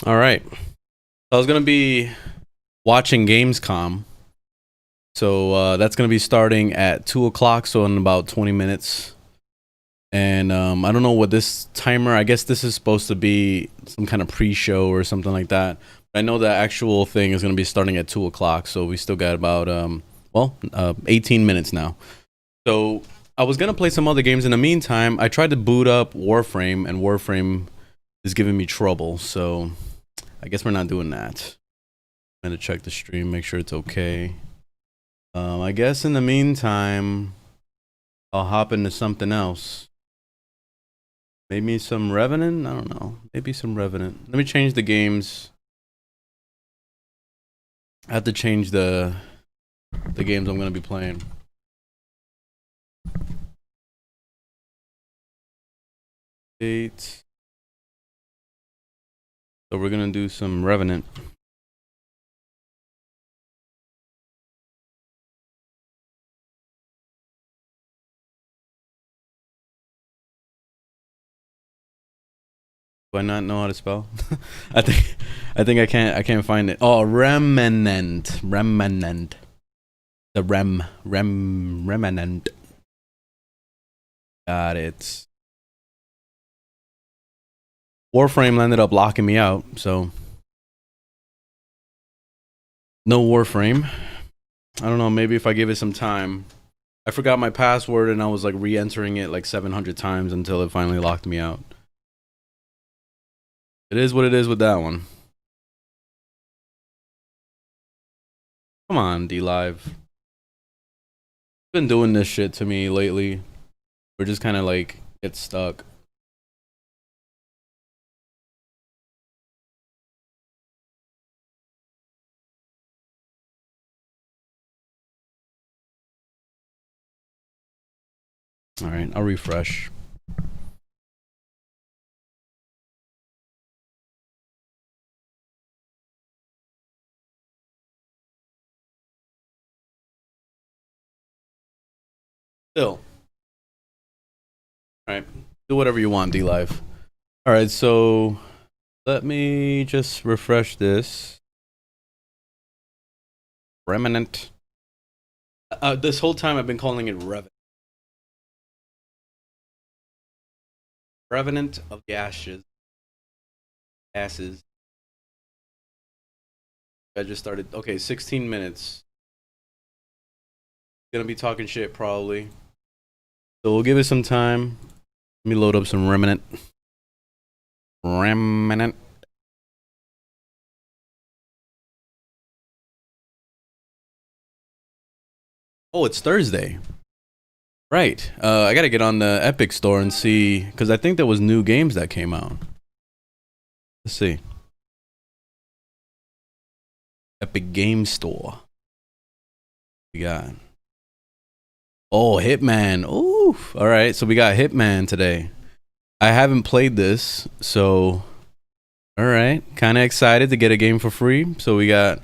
All right. I was gonna be watching Gamescom, so that's gonna be starting at 2 o'clock, so in about 20 minutes. And I don't know what this timer. I guess this is supposed to be some kind of pre-show or something like that. But I know the actual thing is gonna be starting at 2 o'clock, so we still got about 18 minutes now. So I was gonna play some other games. In the meantime, I tried to boot up Warframe, and Warframe is giving me trouble. So I guess we're not doing that. I'm gonna check the stream, make sure it's okay. I guess in the meantime, I'll hop into something else. Maybe some Revenant? I don't know. Maybe some Revenant. Let me change the games. I have to change the games I'm gonna be playing. So we're gonna do some Revenant. Do I not know how to spell? I think I can't find it. Oh, Remnant. The Remnant. Got it. Warframe ended up locking me out, so no Warframe. I don't know, maybe if I give it some time. I forgot my password and I was like re-entering it like 700 times until it finally locked me out. It is what it is with that one. Come on, D-Live. Been doing this shit to me lately. We're just kind of like get stuck. All right, I'll refresh. Still. All right, do whatever you want, D-Live. All right, so let me just refresh this. Remnant. This whole time I've been calling it Revenant. Revenant of the Ashes. Asses. I just started. Okay, 16 minutes. Gonna be talking shit probably. So we'll give it some time. Let me load up some Remnant. Remnant. Oh, it's Thursday. Right. I gotta get on the Epic store and see, because I think there was new games that came out. Let's see. Epic Game Store. We got. Oh, Hitman. Ooh. All right. So we got Hitman today. I haven't played this, so all right. Kind of excited to get a game for free. So we got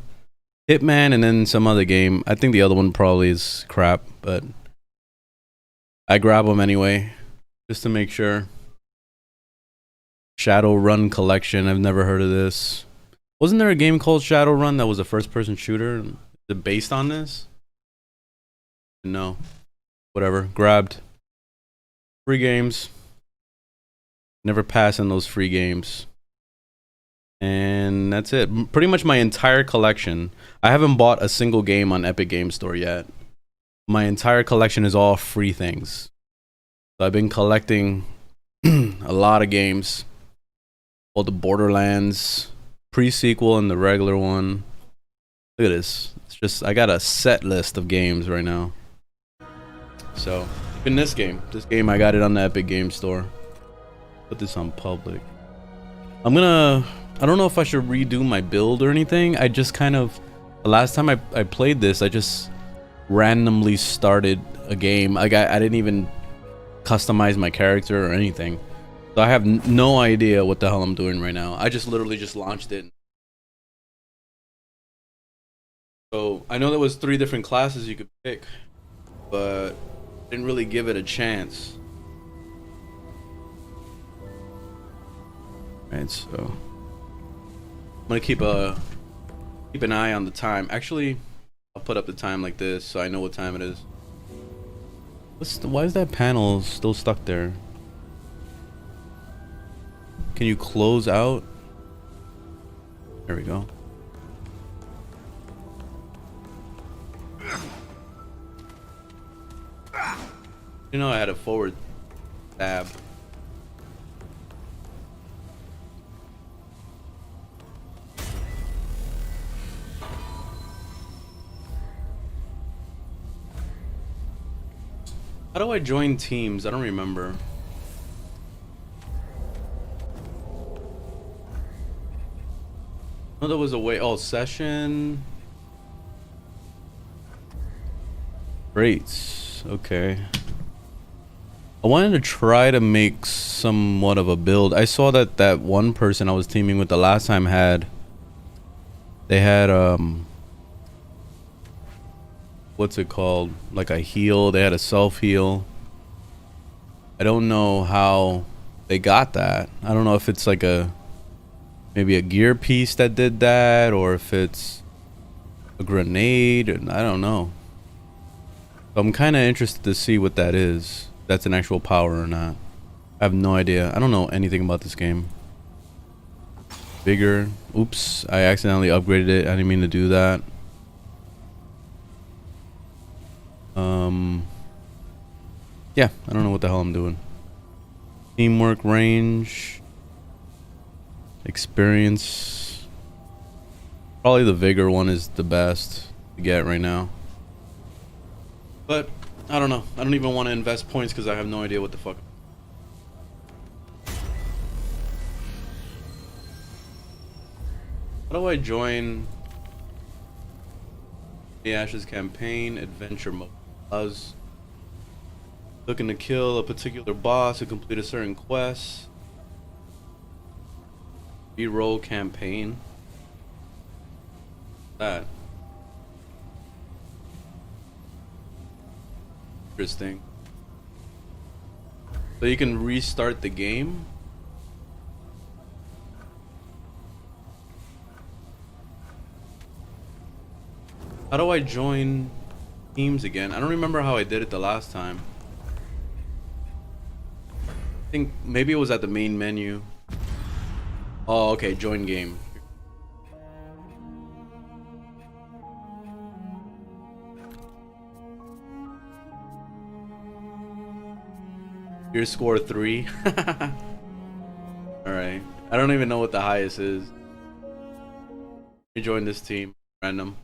Hitman and then some other game. I think the other one probably is crap, but I grab them anyway, just to make sure. Shadowrun Collection. I've never heard of this. Wasn't there a game called Shadowrun that was a first-person shooter? Is it based on this? No. Whatever. Grabbed. Free games. Never pass in those free games. And that's it. Pretty much my entire collection. I haven't bought a single game on Epic Game Store yet. My entire collection is all free things. So I've been collecting a lot of games. All the Borderlands pre-sequel and the regular one. Look at this. It's just, I got a set list of games right now. So, in this game I got it on the Epic Game Store. Put this on public. I don't know if I should redo my build or anything. I just kind of, the last time I played this, I just randomly started a game. Like I didn't even customize my character or anything. So I have no idea what the hell I'm doing right now. I just literally just launched it. So I know there was 3 different classes you could pick, but didn't really give it a chance. Right, so I'm gonna keep an eye on the time. Actually, I'll put up the time like this so I know what time it is. Why is that panel still stuck there? Can you close out? There we go. You know I had a forward tab. How do I join teams? I don't remember. Oh, there was a way. Oh, session. Rates. Okay. I wanted to try to make somewhat of a build. I saw that that one person I was teaming with the last time they had what's it called? Like a heal. They had a self heal. I don't know how they got that. I don't know if it's like maybe a gear piece that did that, or if it's a grenade, and I don't know. So I'm kind of interested to see what that is. If that's an actual power or not. I have no idea. I don't know anything about this game. Bigger. Oops, I accidentally upgraded it. I didn't mean to do that. Yeah, I don't know what the hell I'm doing. Teamwork, range, experience. Probably the vigor one is the best to get right now. But I don't know. I don't even want to invest points because I have no idea what the fuck. How do I join the Ashes campaign adventure mode? I was looking to kill a particular boss to complete a certain quest. B-roll campaign. That. Interesting. So you can restart the game. How do I join teams again? I don't remember how I did it the last time. I think maybe it was at the main menu. Oh, okay, join game. Your score 3. Alright. I don't even know what the highest is. Let me join this team. Random.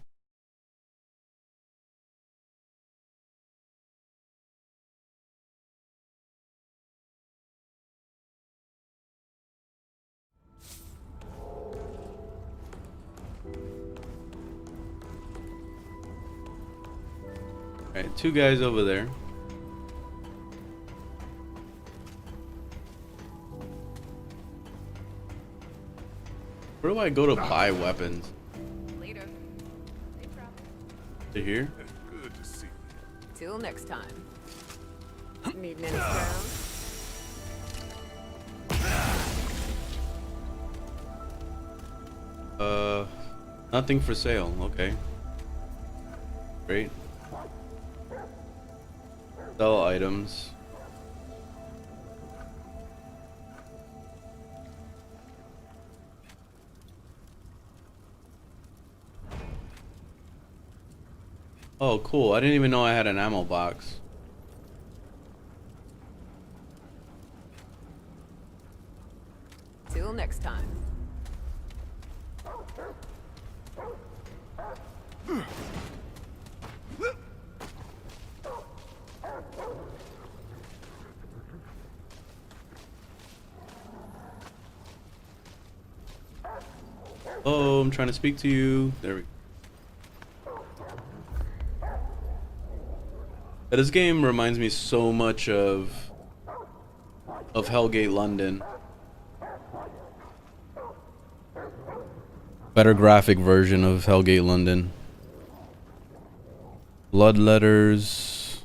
Alright, 2 guys over there. Where do I go to buy weapons? Later. Safe travel. To here? Good to see you. Till next time. Needing any scrounge? Nothing for sale. Okay. Great. Sell items. Oh, cool. I didn't even know I had an ammo box. Till next time. Oh, I'm trying to speak to you. There we go. This game reminds me so much of Hellgate London. Better graphic version of Hellgate London. Blood letters.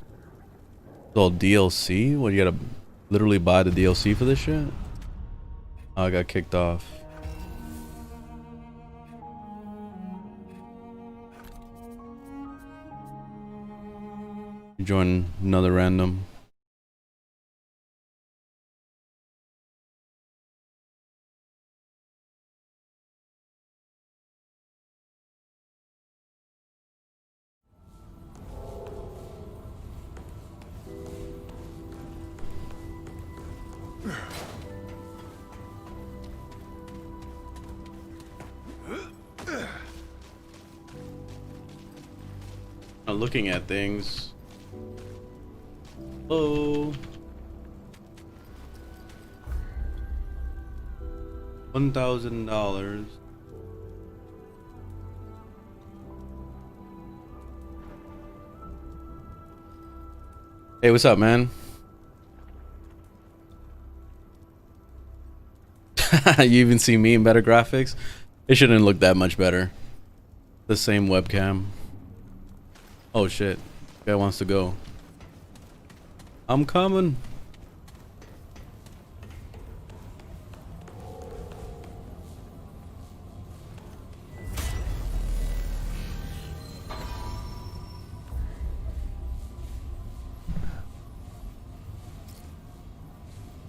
It's all DLC? What, you gotta literally buy the DLC for this shit? Oh, I got kicked off. Join another random. Looking at things. Oh, $1,000. Hey, what's up, man? You even see me in better graphics? It shouldn't look that much better. The same webcam. Oh shit. Guy wants to go. I'm coming.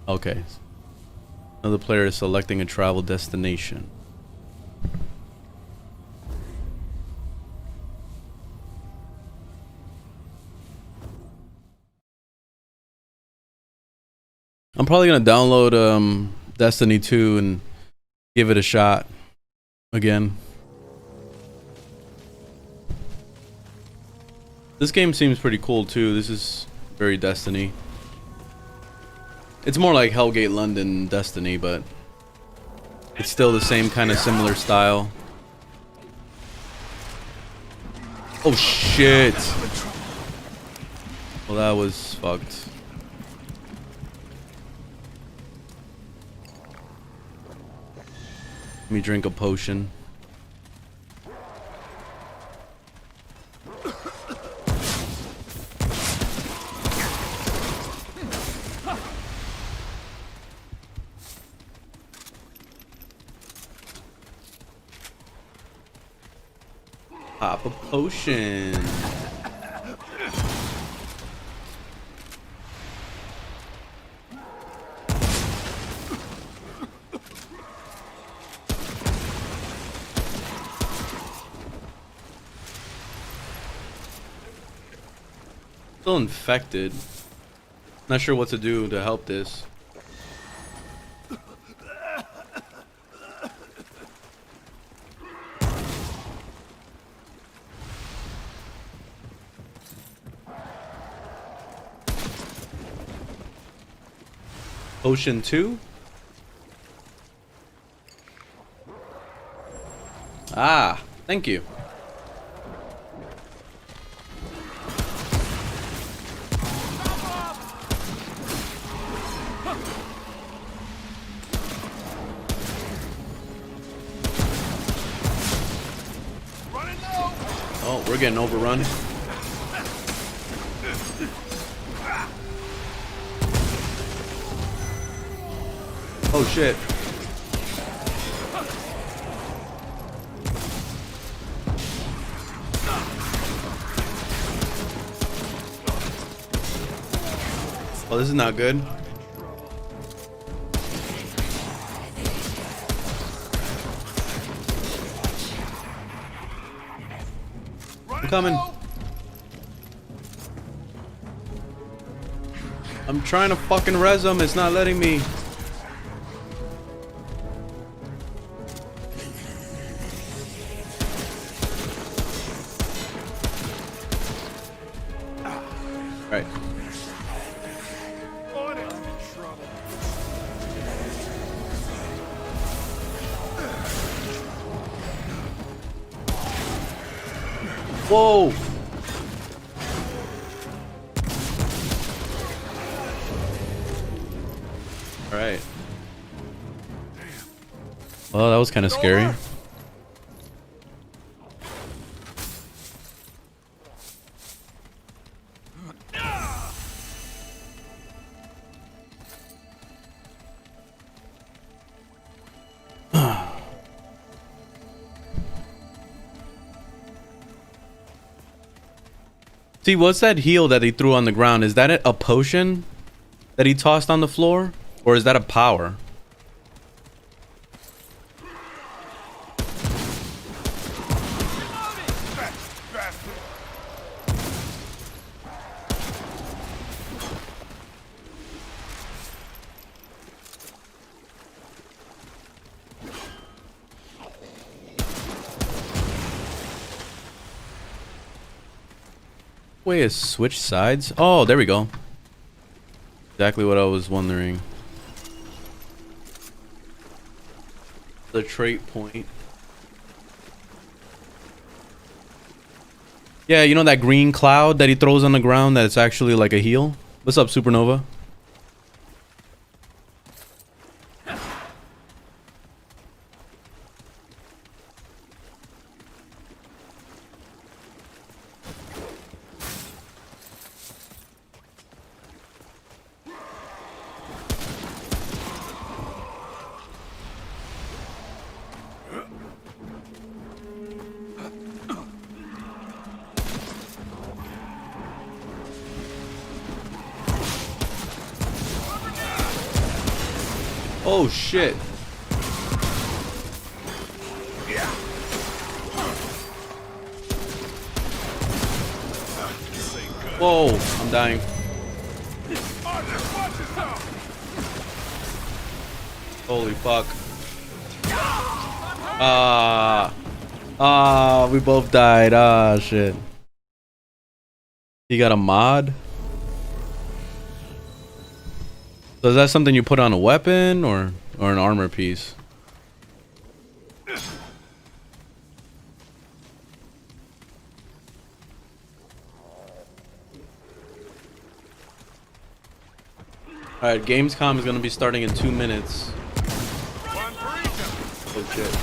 Okay. Another player is selecting a travel destination. I'm probably gonna download Destiny 2 and give it a shot again. This game seems pretty cool too. This is very Destiny. It's more like Hellgate London Destiny, but it's still the same kind of similar style. Oh shit. Well, that was fucked. Let me drink a potion. Pop a potion. Still infected. Not sure what to do to help this. Potion 2? Ah, thank you. Oh, we're getting overrun. Oh shit. Oh, this is not good. I'm coming. I'm trying to fucking res him. It's not letting me. Right. Whoa. All right. Well, that was kind of scary. See, what's that heal that he threw on the ground? Is that a potion that he tossed on the floor? Or is that a power? Way is switch sides. Oh, there we go. Exactly what I was wondering. The trait point. Yeah, you know that green cloud that he throws on the ground that's actually like a heal? What's up, Supernova? Oh shit. Whoa, I'm dying. Holy fuck. We both died. Ah, shit. He got a mod? So is that something you put on a weapon or an armor piece? Alright, Gamescom is gonna be starting in 2 minutes. Oh shit.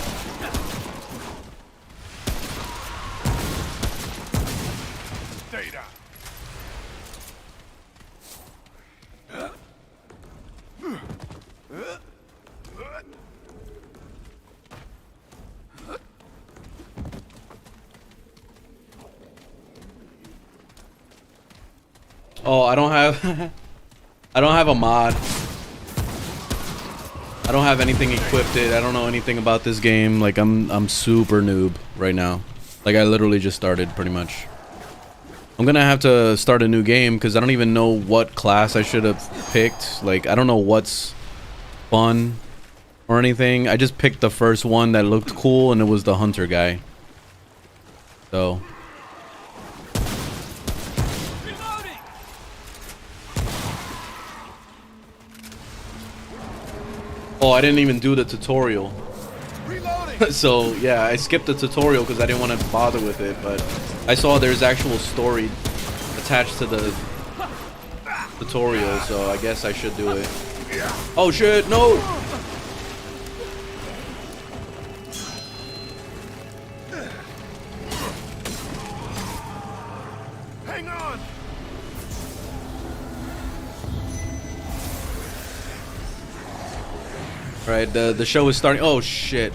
Oh, I don't have I don't have a mod. I don't have anything equipped. I don't know anything about this game. Like I'm super noob right now. Like I literally just started pretty much. I'm gonna have to start a new game because I don't even know what class I should have picked. Like I don't know what's fun or anything. I just picked the first one that looked cool and it was the hunter guy. So oh, I didn't even do the tutorial. So yeah, I skipped the tutorial because I didn't want to bother with it, but I saw there's actual story attached to the tutorial, so I guess I should do it. Oh shit, no! Hang on. Right, the show is starting. Oh shit.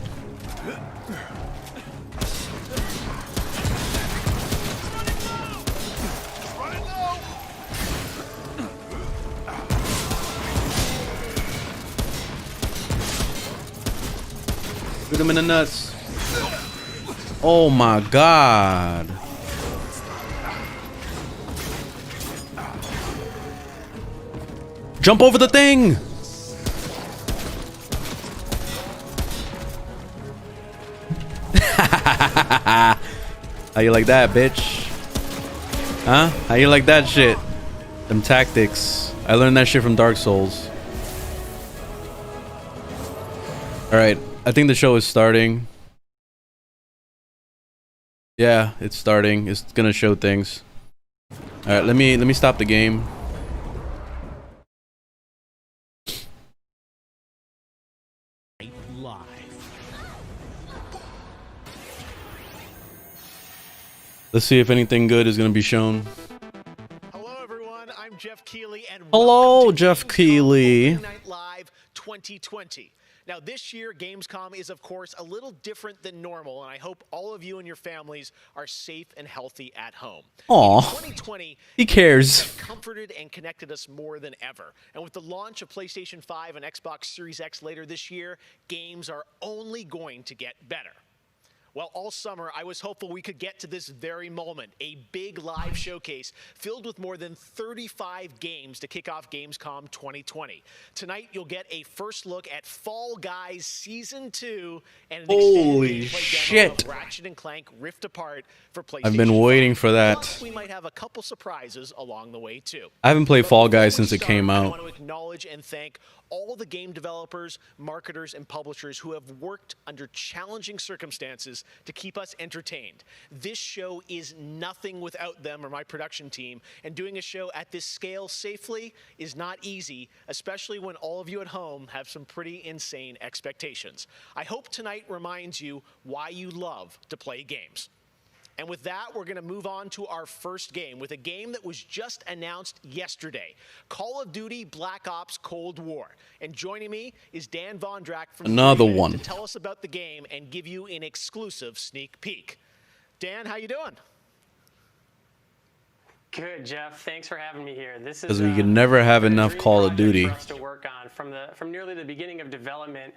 Shoot him in the nuts. Oh my god. Jump over the thing. How you like that, bitch? Huh? How you like that shit? Them tactics. I learned that shit from Dark Souls. Alright, I think the show is starting. Yeah, it's starting. It's gonna show things. Alright, let me stop the game. Let's see if anything good is going to be shown. Hello, everyone. I'm Jeff Keighley, and hello, welcome to Jeff Gamescom Keighley. Opening Night Live 2020. Now, this year, Gamescom is, of course, a little different than normal, and I hope all of you and your families are safe and healthy at home. Aw, 2020, he cares. have comforted and connected us more than ever. And with the launch of PlayStation 5 and Xbox Series X later this year, games are only going to get better. Well, all summer, I was hopeful we could get to this very moment, a big live showcase filled with more than 35 games to kick off Gamescom 2020. Tonight, you'll get a first look at Fall Guys Season 2 and an Holy extended gameplay shit. demo of Ratchet & Clank Rift Apart for PlayStation I've been waiting 5. for that. Plus, we might have a couple surprises along the way, too. I haven't played But Fall before Guys we since it start, came I out. want to acknowledge and thank all the game developers, marketers, and publishers who have worked under challenging circumstances to keep us entertained. This show is nothing without them or my production team, and doing a show at this scale safely is not easy, especially when all of you at home have some pretty insane expectations. I hope tonight reminds you why you love to play games. And with that, we're going to move on to our first game with a game that was just announced yesterday, Call of Duty Black Ops Cold War. And joining me is Dan Vondrak from Another 3 Minute one. to tell us about the game and give you an exclusive sneak peek. Dan, how you doing? Good, Jeff. Thanks for having me here. This is Because we can never have been a enough dream Call of project Duty. for us to work on from nearly the beginning of development.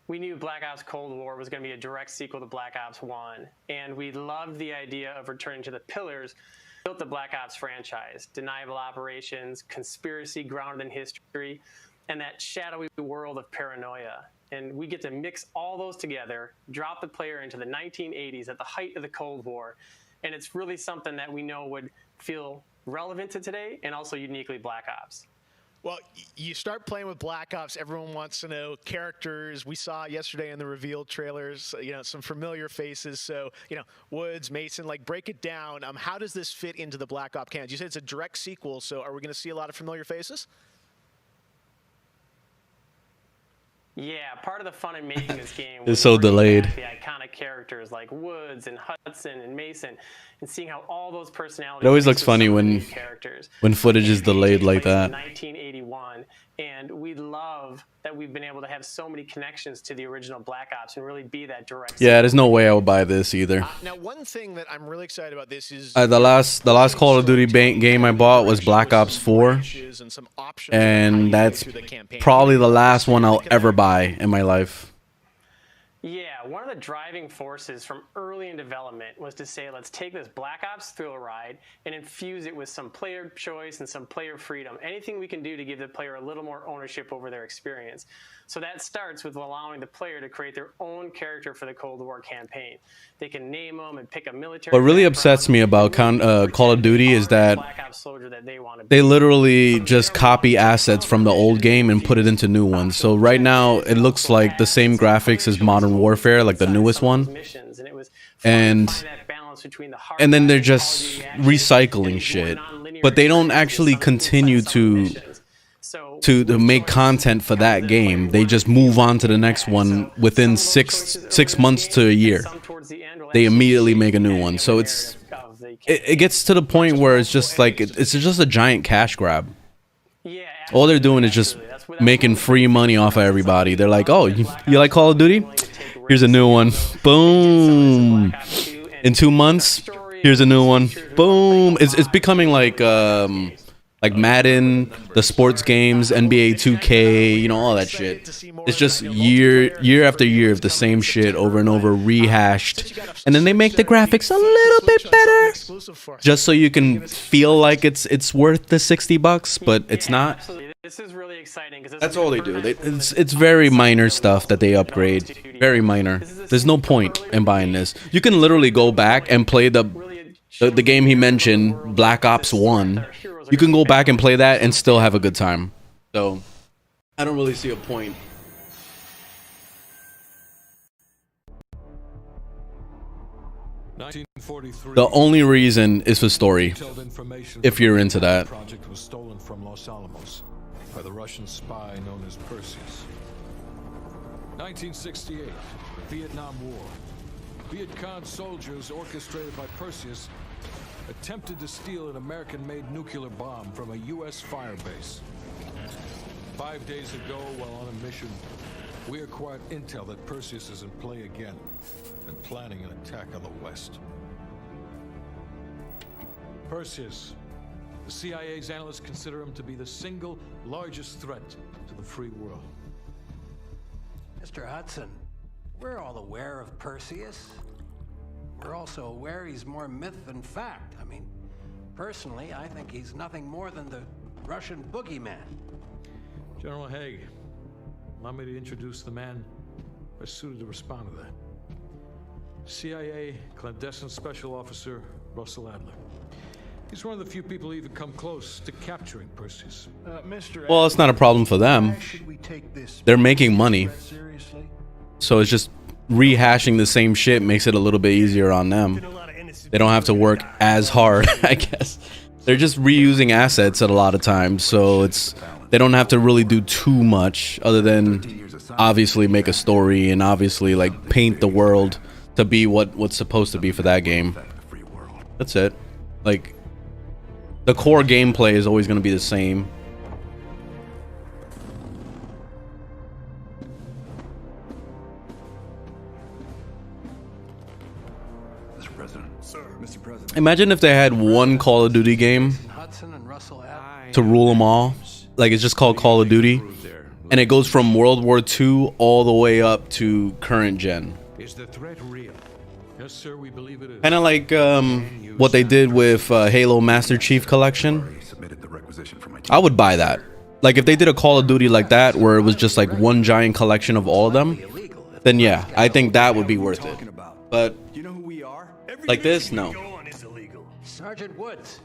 We knew Black Ops Cold War was going to be a direct sequel to Black Ops 1, and we loved the idea of returning to the pillars built the Black Ops franchise: deniable operations, conspiracy grounded in history, and that shadowy world of paranoia. And we get to mix all those together, drop the player into the 1980s at the height of the Cold War, and it's really something that we know would feel relevant to today and also uniquely Black Ops. Well, you start playing with Black Ops, everyone wants to know characters. We saw yesterday in the reveal trailers, some familiar faces. So, Woods, Mason, break it down. How does this fit into the Black Ops canon? You said it's a direct sequel, so are we going to see a lot of familiar faces? Yeah, part of the fun in making this game It's was so bringing delayed. back the iconic characters like Woods and Hudson and Mason, and seeing how all those personalities. It always mix looks with funny some of the when- new characters. when footage is The game delayed takes like place that. in 1981, and we love that we've been able to have so many connections to the original Black Ops and really be that direct. Yeah, there's no way I would buy this either. Now, one thing that I'm really excited about this is The last Call of Duty game I bought was Black Ops 4, and that's probably the last one I'll ever buy in my life. Yeah, one of the driving forces from early in development was to say, let's take this Black Ops thrill ride and infuse it with some player choice and some player freedom. Anything we can do to give the player a little more ownership over their experience. So that starts with allowing the player to create their own character for the Cold War campaign. They can name them and pick a military. What really background upsets me about Call of Duty is that Black Ops soldier that they want to be. they literally just copy assets from the old game and put it into new ones. So right now it looks like the same graphics as Modern Warfare, like the newest one, and then they're just recycling shit, but they don't actually continue to make content for that game. They just move on to the next one within six months to a year. They immediately make a new one. So it gets to the point where it's just like it's just a giant cash grab. All they're doing is just making free money off of everybody. They're like, oh, you like Call of Duty? Here's a new one. Boom. In 2 months, here's a new one. Boom. It's becoming like Madden, the sports games, NBA 2K, all that shit. It's just year after year of the same shit over and over, rehashed. And then they make the graphics a little bit better, just so you can feel like it's worth the $60, but it's not. This is really exciting because That's all they do. It's very minor stuff that they upgrade. Very minor. There's no point in buying this. You can literally go back and play the game he mentioned, Black Ops 1. You can go back and play that and still have a good time. So, I don't really see a point. The only reason is for story, if you're into that. Project was stolen from Los Alamos by the Russian spy known as Perseus. 1968, the Vietnam War. Viet Cong soldiers orchestrated by Perseus attempted to steal an American-made nuclear bomb from a U.S. firebase. 5 days ago, while on a mission, we acquired intel that Perseus is in play again and planning an attack on the West. Perseus. The CIA's analysts consider him to be the single largest threat to the free world. Mr. Hudson, we're all aware of Perseus. We're also aware he's more myth than fact. I mean, personally, I think he's nothing more than the Russian boogeyman. General Haig, allow me to introduce the man best suited to respond to that. CIA clandestine special officer Russell Adler. He's one of the few people who even come close to capturing Perseus. Mr. Well, it's not a problem for them. Why should we take this They're making money. threat seriously? So it's just rehashing the same shit makes it a little bit easier on them. They don't have to work as hard, I guess. They're just reusing assets at a lot of times, so they don't have to really do too much other than obviously make a story and obviously like paint the world to be what's supposed to be for that game. That's it. Like the core gameplay is always going to be the same. Mr. President. Sir. Mr. President. Imagine if they had one Call of Duty game Hudson and Russell Adler. to rule them all. Like it's just called Call of Duty, and it goes from World War II all the way up to current gen. Is the threat real? Yes, sir, we believe it is. Kind of like what they did with Halo Master Chief Collection. Submitted the requisition for my team. I would buy that. Like if they did a Call of Duty like that, where it was just like one giant collection of all of them, then yeah, I think that would be worth it. But You know who we are? like this, no. Sergeant Woods,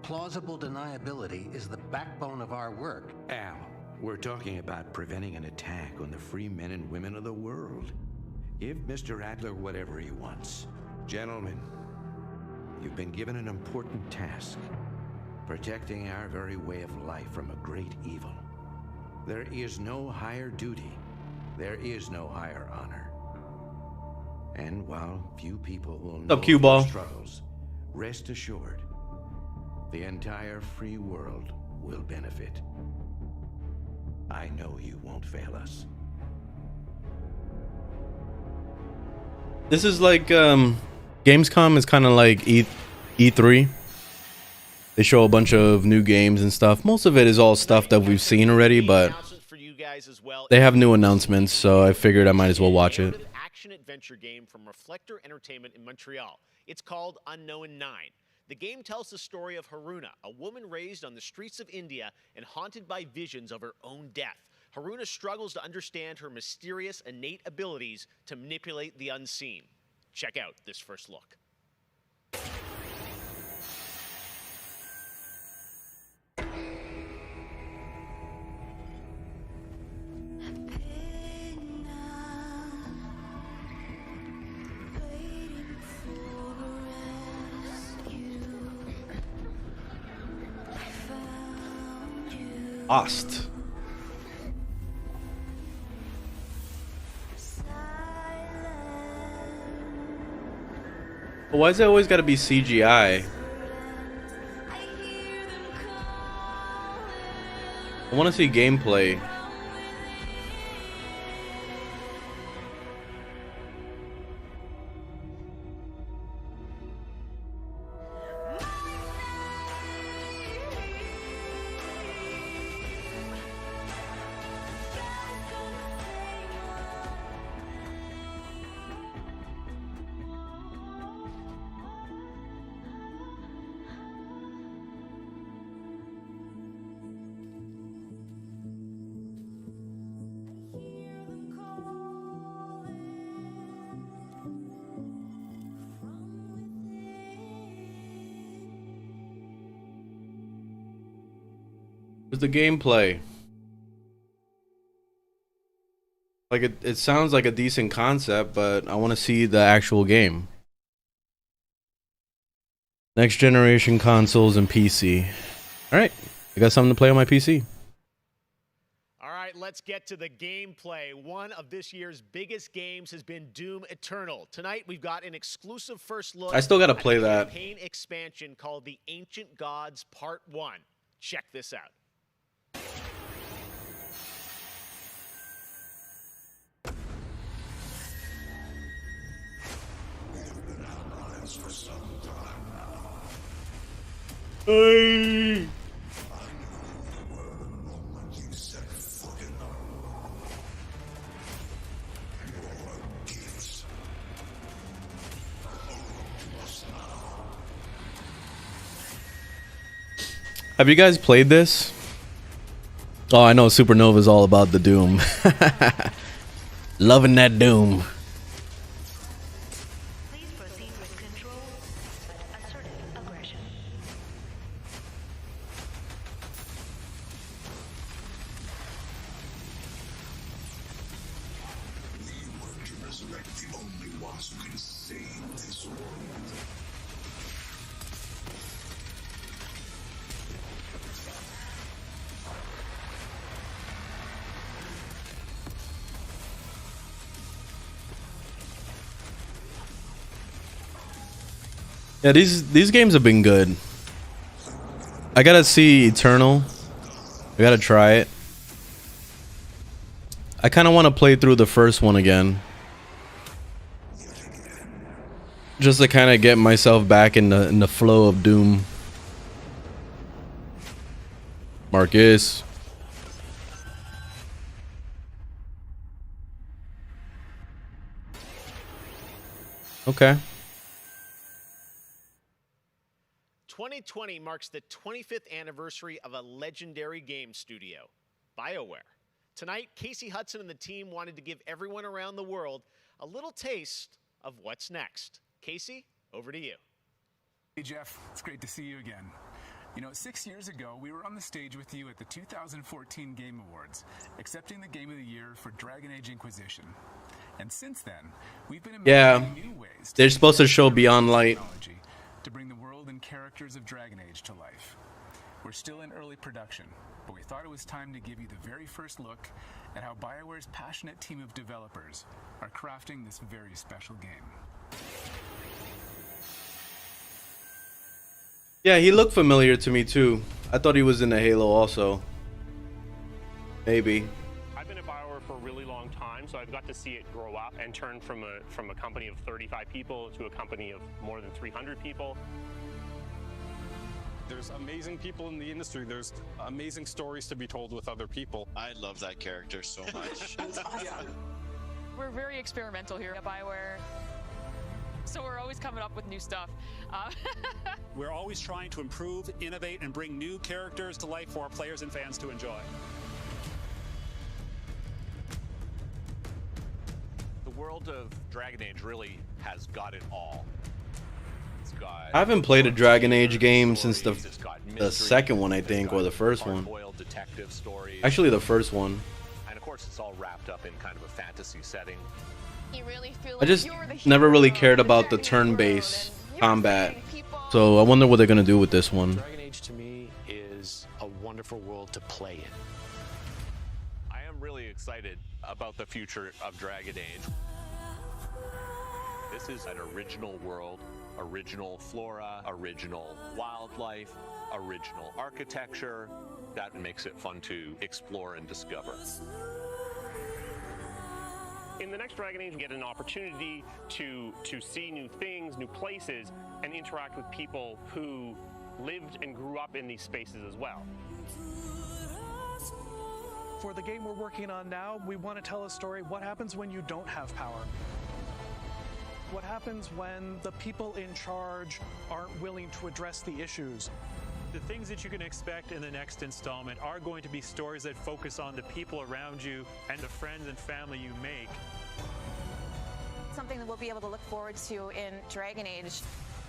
plausible deniability is the backbone of our work. Al, we're talking about preventing an attack on the free men and women of the world. Give Mr. Adler whatever he wants. Gentlemen, you've been given an important task. Protecting our very way of life from a great evil. There is no higher duty. There is no higher honor. And while few people will know Cue Ball? their struggles, rest assured, the entire free world will benefit. I know you won't fail us. This is like Gamescom is kind of like E3. They show a bunch of new games and stuff. Most of it is all stuff that we've seen already, but they have new announcements, so I figured I might as well watch it. Action-adventure game from Reflector Entertainment in Montreal. It's called Unknown 9. The game tells the story of Haruna, a woman raised on the streets of India and haunted by visions of her own death. Haruna struggles to understand her mysterious innate abilities to manipulate the unseen. Check out this first look. Lost. But why is it always got to be CGI? I want to see gameplay. Where's the gameplay? Like it sounds like a decent concept, but I want to see the actual game. Next generation consoles and PC. All right, I got something to play on my PC. All right, let's get to the gameplay. One of this year's biggest games has been Doom Eternal. Tonight, we've got an exclusive first look. I still got to at play a that. campaign expansion called The Ancient Gods Part 1. Check this out. Hey. Have you guys played this? Oh, I know Supernova is all about the Doom. Loving that Doom. Please proceed with control, but assertive aggression. We were to resurrect the only ones who can save this world. Yeah, these games have been good. I gotta see Eternal. I gotta try it. I kind of want to play through the first one again, just to kind of get myself back in the flow of Doom. Marcus. Okay. 2020 marks the 25th anniversary of a legendary game studio, BioWare. Tonight, Casey Hudson and the team wanted to give everyone around the world a little taste of what's next. Casey, over to you. Hey Jeff, it's great to see you again. You know, 6 years ago, we were on the stage with you at the 2014 Game Awards, accepting the Game of the Year for Dragon Age Inquisition. And since then, we've been imagining new ways they're supposed to show Beyond Light. To bring the world and characters of Dragon Age to life. We're still in early production, but we thought it was time to give you the very first look at how BioWare's passionate team of developers are crafting this very special game. Yeah, he looked familiar to me too. I thought he was in the Halo also. Maybe. I've been at BioWare for a really long time, so I've got to see it grow up and turn from a company of 35 people to a company of more than 300 people. There's amazing people in the industry. There's amazing stories to be told with other people. I love that character so much. That's awesome. We're very experimental here at BioWare, so we're always coming up with new stuff. We're always trying to improve, innovate, and bring new characters to life for our players and fans to enjoy. The world of Dragon Age really has got it all. It's got I haven't played a Dragon Age game since the second one, I think, or the first one. Actually, the first one. And of course, it's all wrapped up in kind of a fantasy setting. You really feel I just never really cared about the turn-based combat, so I wonder what they're gonna do with this one. Dragon Age to me is a wonderful world to play in. I am really excited about the future of Dragon Age. This is an original world, original flora, original wildlife, original architecture. That makes it fun to explore and discover. In the next Dragon Age, we get an opportunity to see new things, new places, and interact with people who lived and grew up in these spaces as well. For the game we're working on now, we want to tell a story. What happens when you don't have power? What happens when the people in charge aren't willing to address the issues? The things that you can expect in the next installment are going to be stories that focus on the people around you and the friends and family you make. Something that we'll be able to look forward to in Dragon Age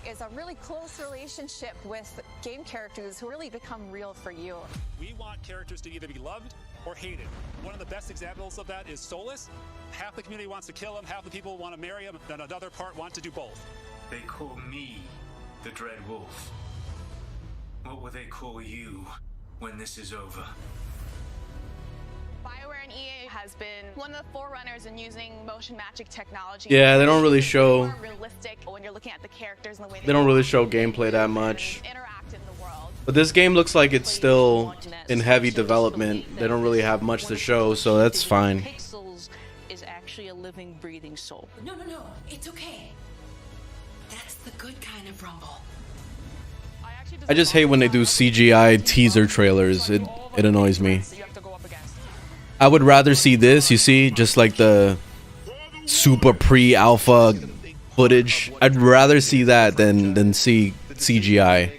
is a really close relationship with game characters who really become real for you. We want characters to either be loved or hated. One of the best examples of that is Solus. Half the community wants to kill him, half the people want to marry him, then another part wants to do both. They call me the Dread Wolf. What will they call you when this is over? BioWare and EA has been one of the forerunners in using motion magic technology. Yeah, they don't really show. More realistic when you're looking at the characters and the way They don't really show gameplay that much. But this game looks like it's still in heavy development. They don't really have much to show, so that's fine. Pixels is actually a living, breathing soul. No, it's okay. That's the good kind of rumble. I just hate when they do CGI teaser trailers. It annoys me. I would rather see this, you see, just like the super pre-alpha footage. I'd rather see that than see CGI.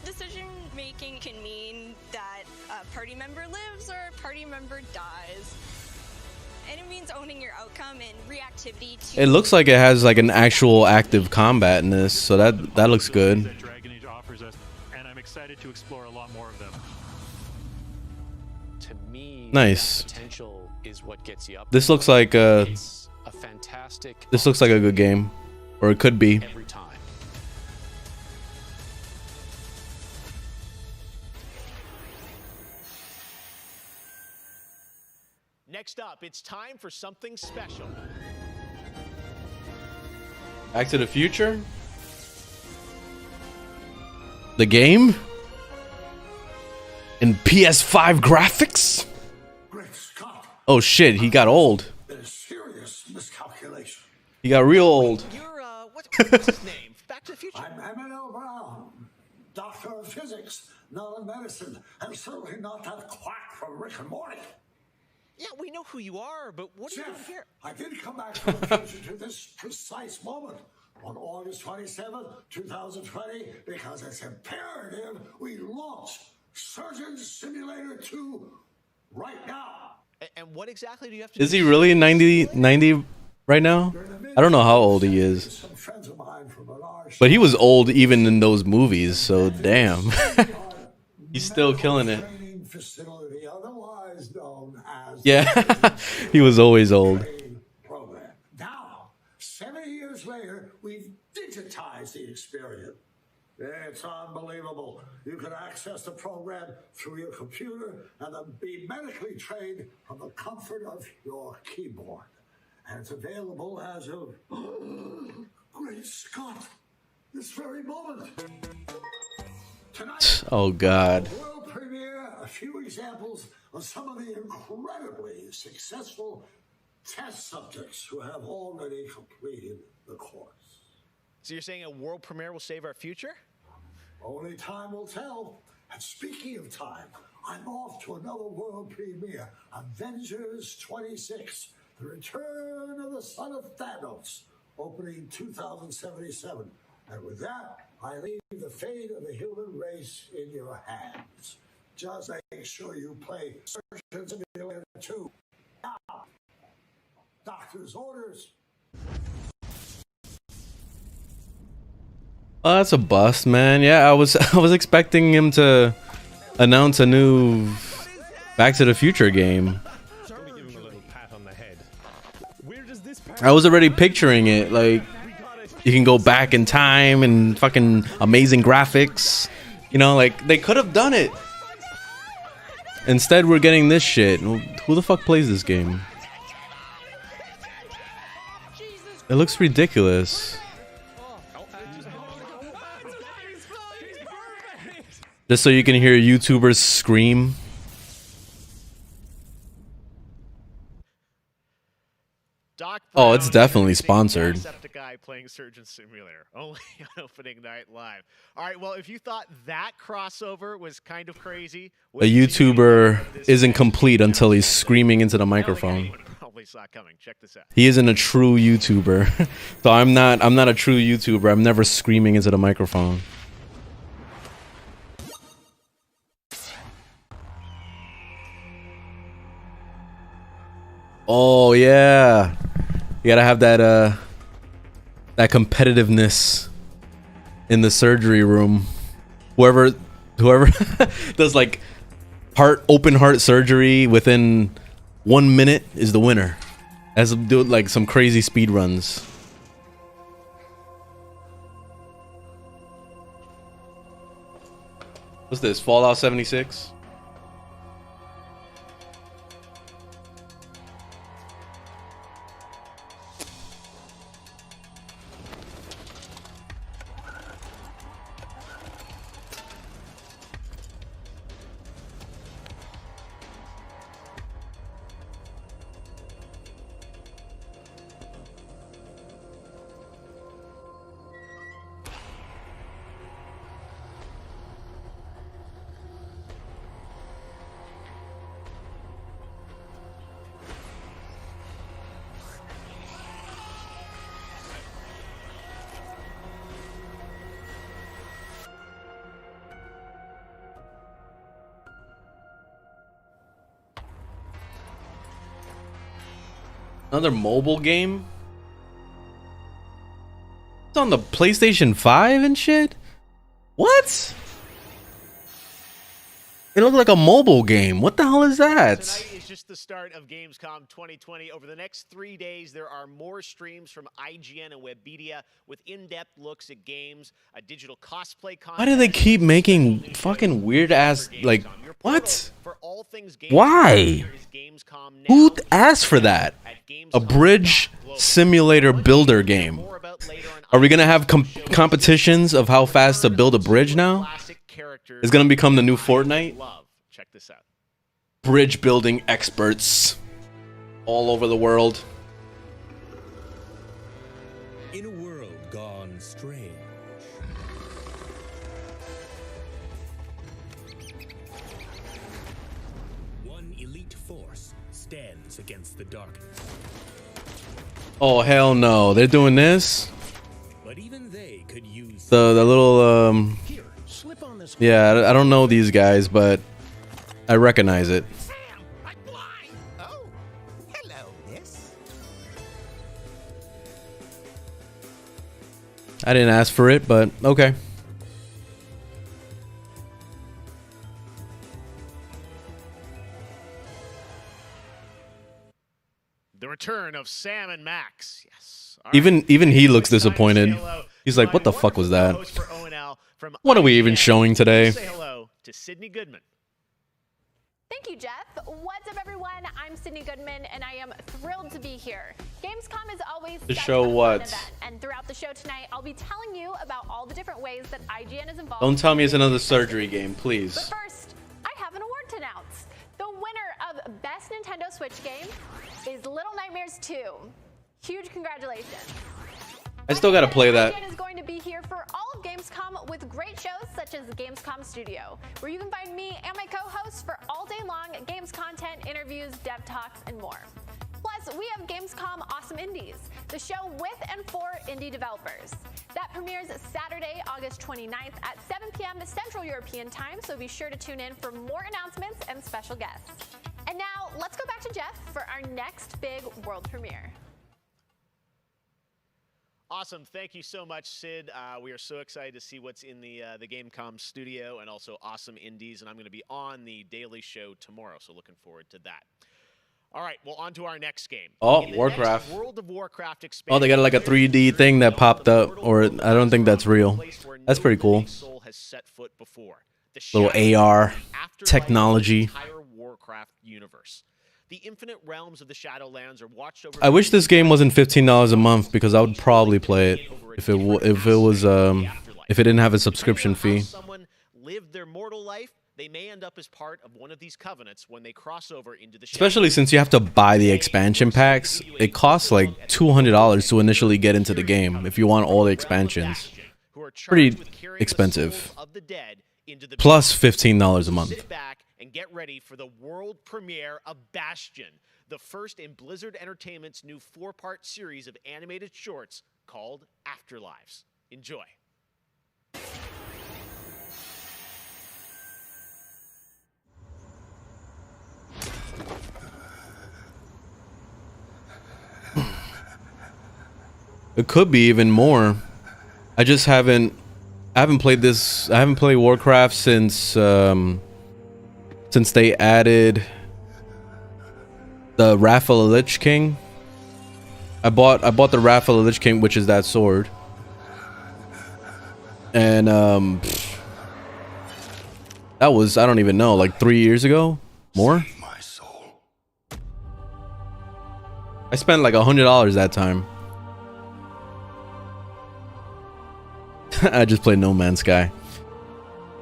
Decision making can mean that a party member lives or a party member dies. And it means owning your outcome and reactivity to It looks like it has like an actual active combat in this, so that looks good. Dragon Age offers us, and I'm excited to explore a lot more of them. To me, Nice. potential is what gets you up. This looks like It's a fantastic this looks like a good game, or it could be. every time. Next up, it's time for something special. Back to the Future? The game? In PS5 graphics? Oh shit, he got old. There's serious miscalculation. He got real old. What's his name? Back to the Future. I'm Emmanuel Brown, doctor of physics, not of medicine, and certainly not that quack from Rick and Morty. Yeah, we know who you are, but what are you doing here? I did come back from the future to this precise moment on August 27th, 2020, because it's imperative we launch Surgeon Simulator 2 right now. And what exactly do you have to Is he really 90 right now? I don't know how old he is. Some friends of mine from an Irish But he was old even in those movies, so damn. He's still killing it. training facility, otherwise known as Yeah, he was always old. program. Now, 7 years later, we've digitized the experience. It's unbelievable. You can access the program through your computer and then be medically trained from the comfort of your keyboard. And it's available as of great Scott, this very moment. Tonight, Oh god. world premiere, a few examples of some of the incredibly successful test subjects who have already completed the course. So you're saying a world premiere will save our future? Only time will tell. And speaking of time, I'm off to another world premiere, Avengers 26, The Return of the Son of Thanos, opening 2077. And with that, I leave the fate of the human race in your hands. Just make sure you play Surgeon Simulator 2 now. Doctor's orders. Oh, that's a bust, man. Yeah, I was expecting him to announce a new Back to the Future game. I was already picturing it, like you can go back in time and fucking amazing graphics. You know, like they could have done it. Instead, we're getting this shit. Who the fuck plays this game? It looks ridiculous. Just so you can hear YouTubers scream. Oh, it's definitely sponsored. Guy playing Surgeon Simulator, only on opening night live. All right, well, if you thought that crossover was kind of crazy, A YouTuber isn't complete until he's screaming into the microphone. probably saw coming. Check this out. He isn't a true YouTuber. So I'm not a true YouTuber. I'm never screaming into the microphone. Oh yeah. You gotta have that that competitiveness in the surgery room. Whoever does like open heart surgery within 1 minute is the winner. As do like some crazy speed runs. What's this? Fallout 76? Another mobile game? It's on the PlayStation 5 and shit? What? It looked like a mobile game. What the hell is that? Tonight is just the start of Gamescom 2020. Over the next 3 days, there are more streams from IGN and Webedia with in-depth looks at games, a digital cosplay contest. Why do they keep making fucking weird ass, like, what? Why? Who asked for that? A bridge simulator builder game. Are we gonna have competitions of how fast to build a bridge now? It's gonna become the new Fortnite. Check this out. Bridge building experts all over the world. In a world gone strange, one elite force stands against the darkness. Oh hell no! They're doing this. But even they could use The little yeah, I don't know these guys, but I recognize it. I didn't ask for it, but okay. The return of Sam and Max. Yes. Even he looks disappointed. He's like, "What the fuck was that? What are we even showing today?" Say hello to Sydney Goodman. Thank you, Jeff. What's up, everyone? I'm Sydney Goodman, and I am thrilled to be here. Gamescom is always To such show a fun what? event, and throughout the show tonight, I'll be telling you about all the different ways that IGN is involved. Don't tell me it's another surgery game, please. But first, I have an award to announce. The winner of Best Nintendo Switch Game is Little Nightmares 2. Huge congratulations. I still gotta play that. IGN is going to be here for all of Gamescom with great shows such as the Gamescom Studio, where you can find me and my co-hosts for all day long games content, interviews, dev talks, and more. Plus, we have Gamescom Awesome Indies, the show with and for indie developers. That premieres Saturday, August 29th at 7 p.m. Central European Time, so be sure to tune in for more announcements and special guests. And now, let's go back to Jeff for our next big world premiere. Awesome. Thank you so much, Sid. We are so excited to see what's in the Gamescom studio and also Awesome Indies. And I'm going to be on the Daily Show tomorrow, so looking forward to that. All right, well, on to our next game. Oh, Warcraft. World of Warcraft expansion. Oh, they got like a 3D thing that popped up, or I don't think that's real. That's pretty cool. Has set foot before. Little AR technology. Warcraft universe. The infinite realms of the Shadowlands are watched over. I wish this game wasn't $15 a month because I would probably play it if it didn't have a subscription fee. Someone lived their mortal life, they may end up as part of one of these covenants when they cross over into the Especially since you have to buy the expansion packs. It costs like $200 to initially get into the game if you want all the expansions. Pretty expensive. Plus $15 a month. Sit back and get ready for the world premiere of Bastion, the first in Blizzard Entertainment's new 4-part series of animated shorts called Afterlives. Enjoy. It could be even more. I haven't played this. I haven't played Warcraft since they added the Wrath of the Lich King. I bought the Wrath of the Lich King, which is that sword. And that was, I don't even know, like 3 years ago? More? I spent like $100 that time. I just played No Man's Sky.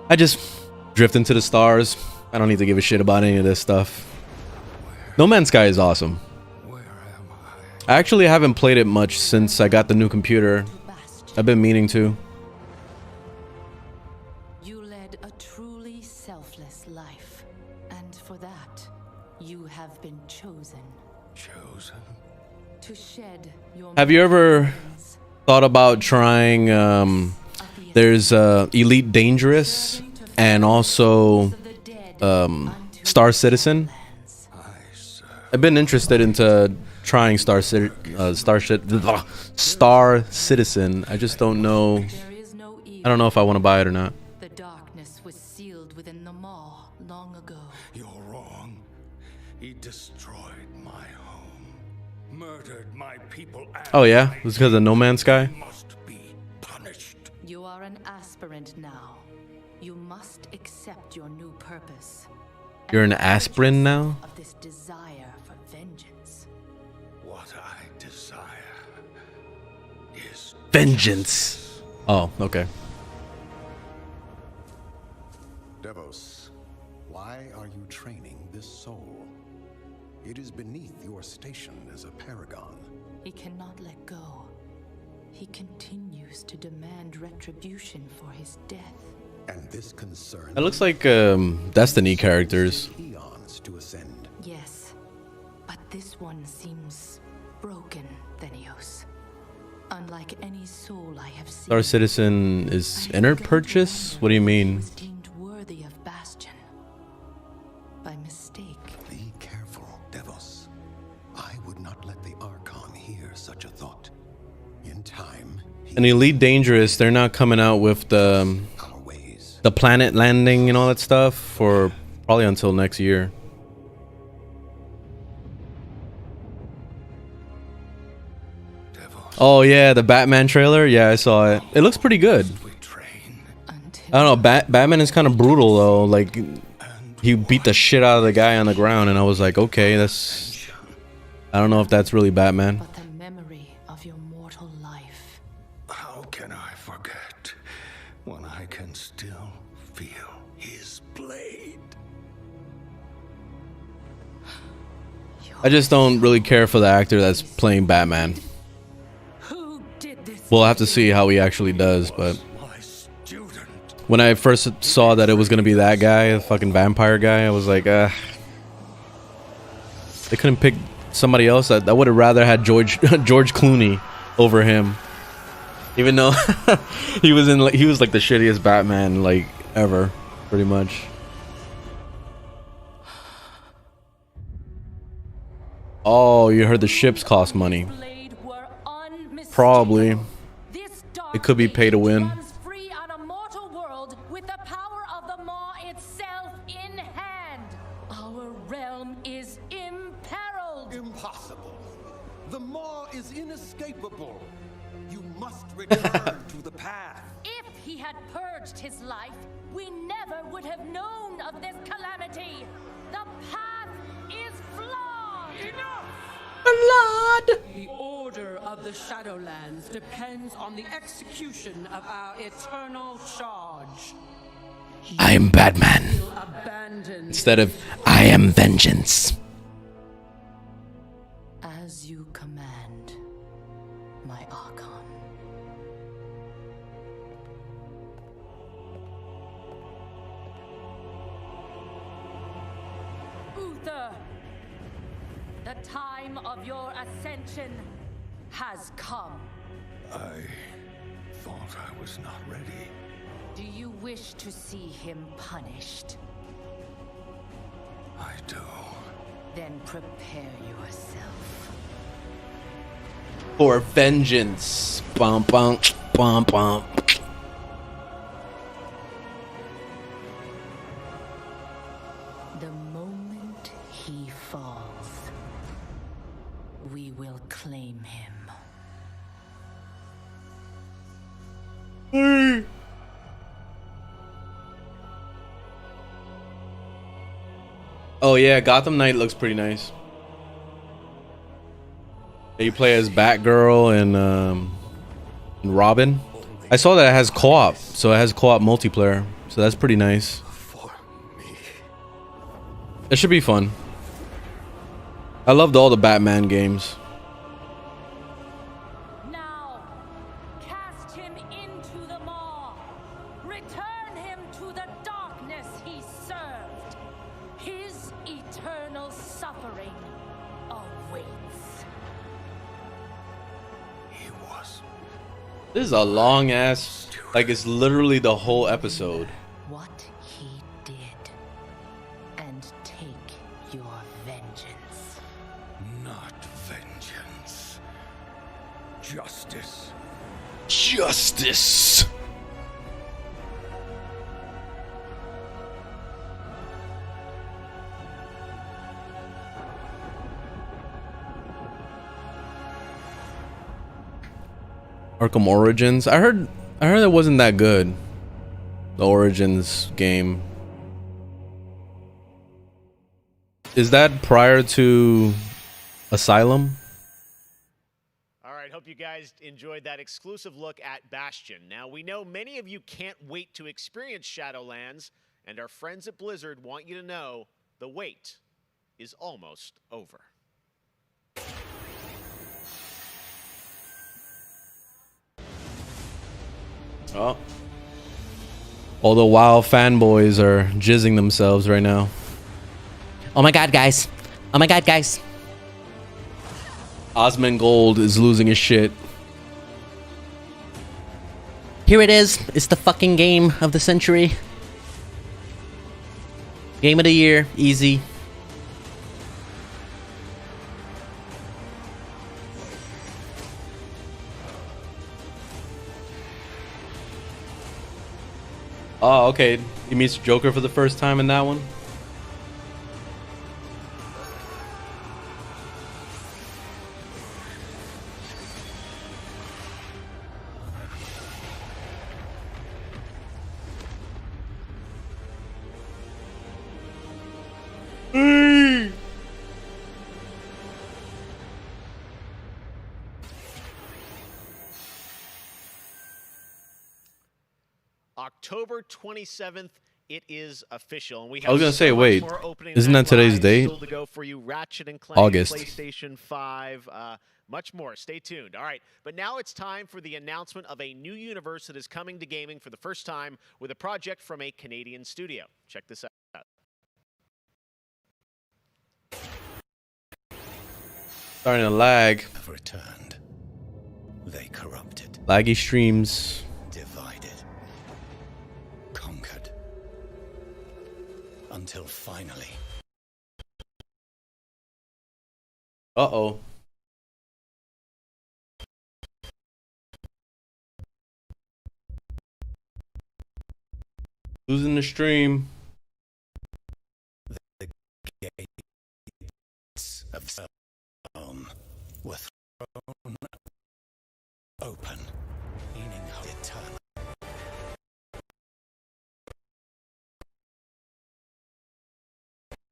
I just drift into the stars. I don't need to give a shit about any of this stuff. No Man's Sky is awesome. I actually haven't played it much since I got the new computer. I've been meaning to. You led a truly selfless life, and for that, you have been chosen. Chosen? To shed your... Have you ever thought about trying, there's Elite Dangerous and also Star Citizen? I've been interested into trying Star Citizen. I just don't know. I don't know if I want to buy it or not. The darkness was sealed within the maw long ago. You're wrong. He destroyed my home, murdered my people. Oh yeah, it was because of No Man's Sky. You are an aspirant now. You must accept your new purpose. You're an aspirin now? Of this desire for vengeance. What I desire is vengeance. Oh, okay. Devos, why are you training this soul? It is beneath your station as a paragon. He cannot let go. He continues to demand retribution for his death. And this concerns. It looks like Destiny characters. Eons to ascend. Yes, but this one seems broken, Thenios. Unlike any soul I have seen. Star Citizen is inner purchase? What do you mean? Deemed worthy of Bastion. By mistake. Be careful, Devos. I would not let the Archon hear such a thought. In time. And Elite Dangerous, they're not coming out with the planet landing and all that stuff for probably until next year. Oh yeah, the Batman trailer. Yeah, I saw it. It looks pretty good. I don't know. Batman is kind of brutal though. Like he beat the shit out of the guy on the ground, and I was like, okay, that's. I don't know if that's really Batman. But the memory of your mortal life. How can I forget when I can still feel his blade? I just don't really care for the actor that's playing Batman. We'll have to see how he actually does, but when I first saw that it was gonna be that guy, the fucking vampire guy, I was like, they couldn't pick somebody else. I would have rather had George Clooney over him, even though he was like the shittiest Batman like ever, pretty much. Oh, you heard the ships cost money. Probably. It could be pay to win. Free on a mortal world with the power of the Maw itself in hand. Our realm is imperiled. Impossible. The Maw is inescapable. You must return to the path. If he had purged his life, we never would have known of this calamity. The path is flawed. Enough! The order of the Shadowlands depends on the execution of our eternal charge. I am Batman. Instead of I am vengeance. As you command, my Archon. Uther, the time of your ascension has come. I thought I was not ready. Do you wish to see him punished? I do. Then prepare yourself. For vengeance. Bum bum bum bum. The moment he falls, we will claim him. Oh yeah, Gotham Knight looks pretty nice. You play as Batgirl and Robin. I saw that it has co-op, so it has co-op multiplayer, so that's pretty nice. It should be fun. I loved all the Batman games. Now, cast him into the maw. Return him to the darkness he served. His eternal suffering awaits. This is a long ass, like it's literally the whole episode. What he did, and take your vengeance. Not vengeance. Justice. Justice. Arkham Origins. I heard it wasn't that good. The Origins game. Is that prior to Asylum? All right, hope you guys enjoyed that exclusive look at Bastion. Now, we know many of you can't wait to experience Shadowlands, and our friends at Blizzard want you to know the wait is almost over. Oh. All the WoW fanboys are jizzing themselves right now. Oh my god, guys. Oh my god, guys. Osmongold is losing his shit. Here it is. It's the fucking game of the century. Game of the year. Easy. Oh, okay. He meets Joker for the first time in that one. October 27th, it is official. And we have I was gonna say, so much wait, more opening isn't night that today's live date? still to go for you. Ratchet and Clank, August. PlayStation 5, much more. Stay tuned. All right, but now it's time for the announcement of a new universe that is coming to gaming for the first time with a project from a Canadian studio. Check this out. Starting to lag. Have returned. They corrupted, Laggy streams. divided, conquered. Until finally, Uh-oh. Losing the stream. the gates of Rome were thrown open, meaning eternal.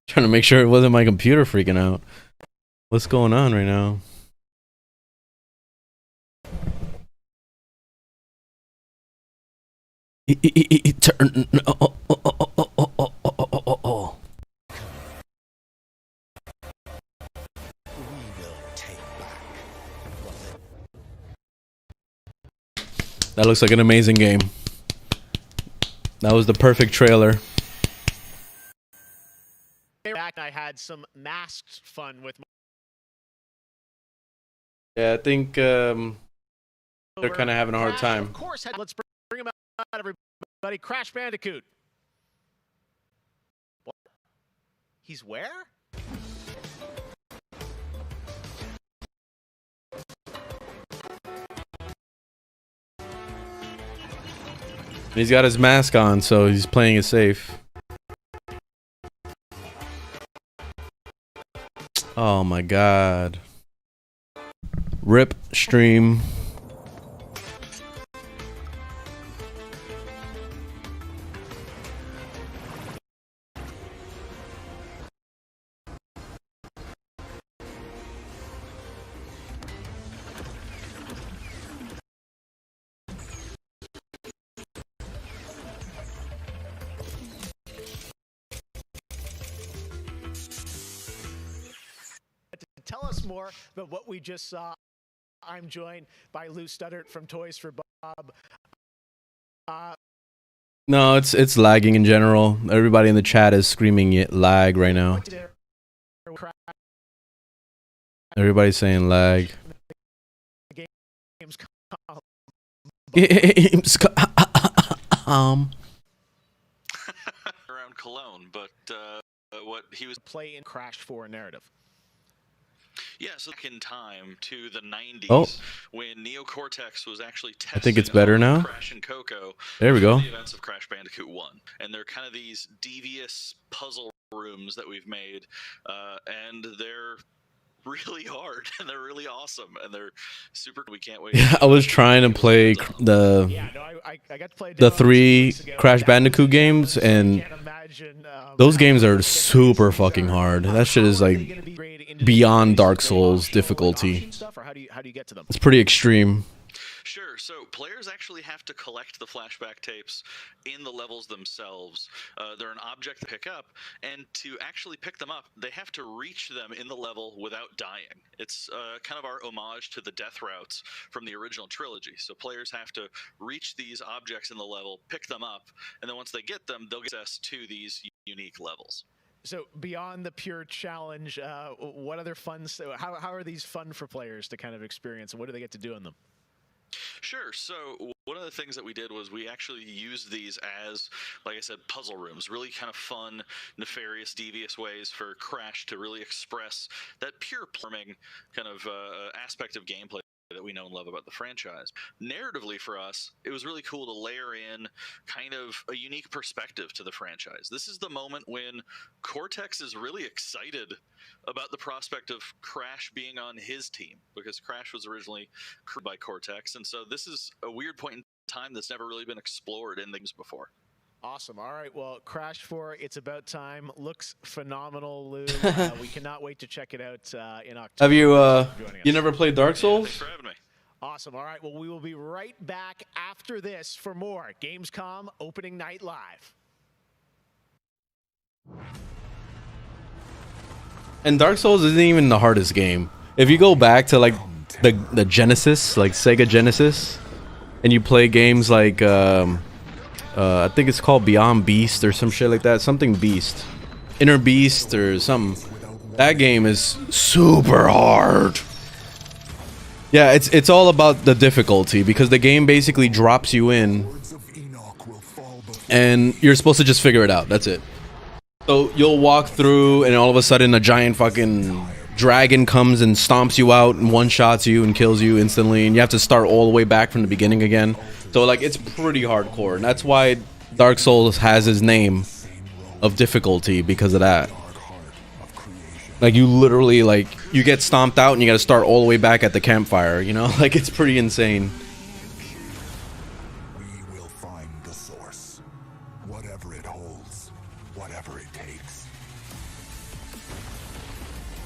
Trying to make sure it wasn't my computer freaking out. What's going on right now? Turn. That looks like an amazing game. That was the perfect trailer. Back, I had some masked fun with Yeah, I think they're kind of having a hard time. Of course, let's bring him out, everybody. Crash Bandicoot. What? He's where? He's got his mask on, so he's playing it safe. Oh my god. RIP stream. Tell us more about what we just saw. I'm joined by Lou Studdert from Toys for Bob. No, it's lagging in general. Everybody in the chat is screaming lag right now. Everybody's saying lag. Around Cologne, but what he was play in Crash 4 narrative. Yeah, so back in time to the 90s, Oh. when Neo Cortex was actually I think it's testing better on now. Crash and Coco. There we for go. The events of Crash Bandicoot 1, and they're kind of these devious puzzle rooms that we've made, and they're really hard and they're really awesome and they're super. We can't wait. Yeah, I was trying to play I got to play the 3 Crash Bandicoot games, and those games are super fucking hard. That shit is like beyond Dark Souls difficulty. How do you get to them? It's pretty extreme. Sure. So players actually have to collect the flashback tapes in the levels themselves. They're an object to pick up, and to actually pick them up, they have to reach them in the level without dying. It's kind of our homage to the death routes from the original trilogy. So players have to reach these objects in the level, pick them up, and then once they get them, they'll get access to these unique levels. So beyond the pure challenge, what other fun? How are these fun for players to kind of experience, and what do they get to do in them? Sure. So one of the things that we did was we actually used these as, like I said, puzzle rooms, really kind of fun, nefarious, devious ways for Crash to really express that pure platforming kind of aspect of gameplay that we know and love about the franchise. Narratively for us, it was really cool to layer in kind of a unique perspective to the franchise. This is the moment when Cortex is really excited about the prospect of Crash being on his team, because Crash was originally crewed by Cortex, and so this is a weird point in time that's never really been explored in things before. Awesome. All right. Well, Crash 4, It's About Time looks phenomenal, Lou. We cannot wait to check it out in October. Have you you never played Dark Souls? Thanks for having me. Awesome. All right. Well, we will be right back after this for more Gamescom Opening Night Live. And Dark Souls isn't even the hardest game. If you go back to like the Genesis, like Sega Genesis, and you play games like I think it's called Beyond Beast or some shit like that, something Beast, Inner Beast or something. That game is super hard. Yeah, it's all about the difficulty, because the game basically drops you in and you're supposed to just figure it out. That's it. So you'll walk through and all of a sudden a giant fucking dragon comes and stomps you out and one-shots you and kills you instantly, and you have to start all the way back from the beginning again. So like it's pretty hardcore, and that's why Dark Souls has his name of difficulty, because of that. Like you literally, like, you get stomped out and you got to start all the way back at the campfire, you know? Like it's pretty insane. We will find the source, whatever it holds, whatever it takes.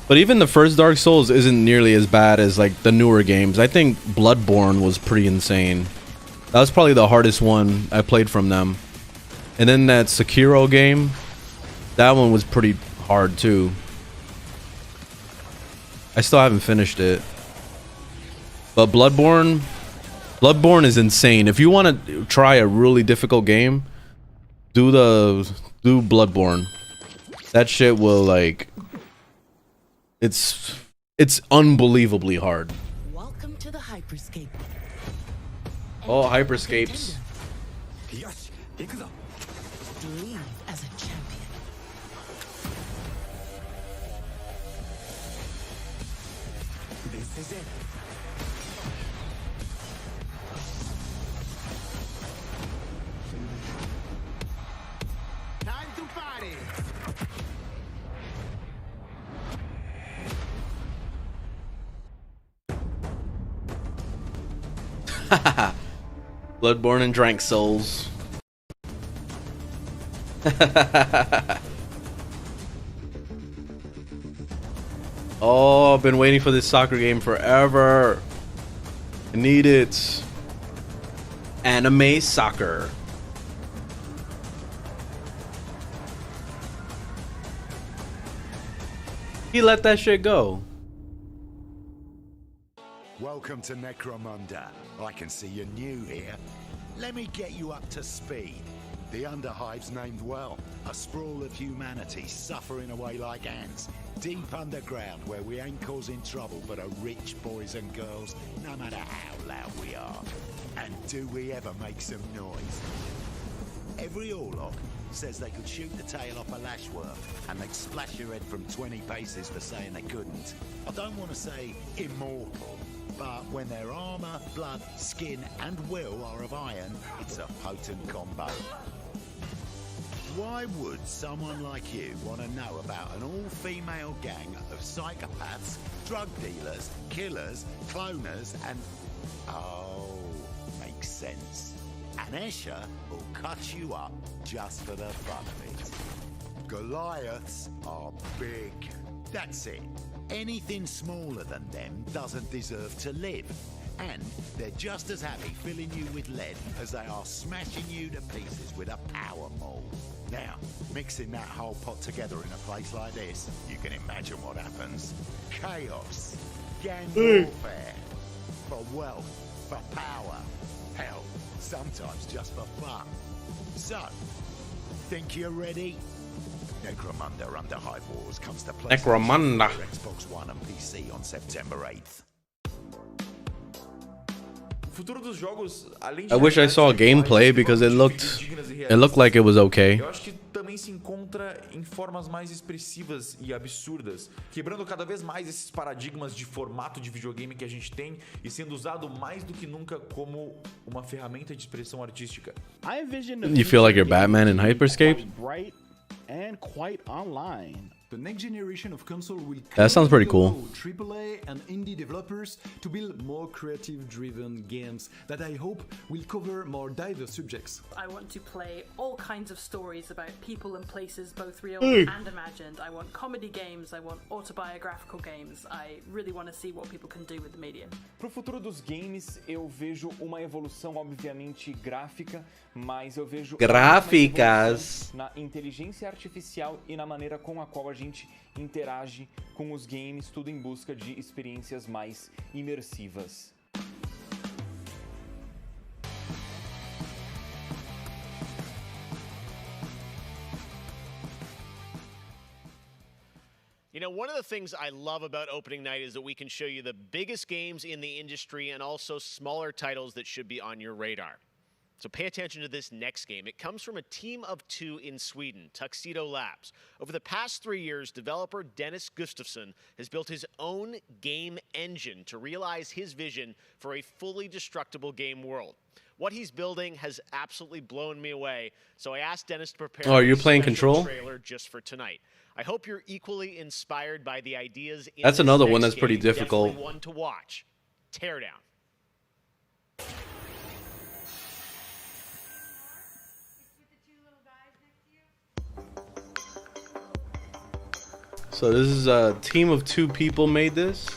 But even the first Dark Souls isn't nearly as bad as like the newer games. I think Bloodborne was pretty insane. That was probably the hardest one I played from them. And then that Sekiro game, that one was pretty hard too. I still haven't finished it. But Bloodborne is insane. If you want to try a really difficult game, do Bloodborne. That shit will, like, it's unbelievably hard. Welcome to the Hyperscape. Oh, Hyperscapes. Leave as a champion. This is it. Time to party. Bloodborne and Drank Souls. Oh, I've been waiting for this soccer game forever. I need it. Anime soccer. He let that shit go. Welcome to Necromunda. I can see you're new here. Let me get you up to speed. The Underhive's named well. A sprawl of humanity suffering away like ants. Deep underground where we ain't causing trouble but are rich boys and girls, no matter how loud we are. And do we ever make some noise? Every Orlok says they could shoot the tail off a lashworm and they'd splash your head from 20 paces for saying they couldn't. I don't want to say immortal, but when their armor, blood, skin and will are of iron, it's a potent combo. Why would someone like you want to know about an all-female gang of psychopaths, drug dealers, killers, cloners and... Oh, makes sense. And Escher will cut you up just for the fun of it. Goliaths are big. That's it. Anything smaller than them doesn't deserve to live. And they're just as happy filling you with lead as they are smashing you to pieces with a power maul. Now, mixing that whole pot together in a place like this, you can imagine what happens. Chaos, gang warfare, for wealth, for power, hell, sometimes just for fun. So, think you're ready? Necromunda Under Hive Wars comes to Necromunda. Xbox One and PC on September 8th. Futuro dos jogos, além de I wish I saw gameplay because it looked like it was okay. Eu acho que também se encontra em formas mais expressivas e absurdas, quebrando cada vez mais esses paradigmas de formato de videogame que a gente tem e sendo usado mais do que nunca como uma ferramenta de expressão artística. You feel like you're Batman in Hyperscape? Bright and quite online. The next generation of console will That sounds pretty cool. AAA and indie developers to build more creative-driven games that I hope will cover more diverse subjects. I want to play all kinds of stories about people and places, both real Hey. and imagined. I want comedy games, I want autobiographical games. I really want to see what people can do with the medium. Pro futuro dos games, eu vejo uma evolução obviamente gráfica, mas eu vejo Gráficas. uma evolução na inteligência artificial e na maneira com a qual a gente interage com os games, tudo em busca de experiências mais imersivas. You know, one of the things I love about opening night is that we can show you the biggest games in the industry and also smaller titles that should be on your radar. So pay attention to this next game. It comes from a team of two in Sweden, Tuxedo Labs. Over the past 3 years, developer Dennis Gustafsson has built his own game engine to realize his vision for a fully destructible game world. What he's building has absolutely blown me away, so I asked Dennis to prepare Oh, are you a playing special Control? trailer just for tonight. I hope you're equally inspired by the ideas in That's this another one next that's pretty game. difficult. Definitely one to watch. Teardown. So this is a team of 2 people made this.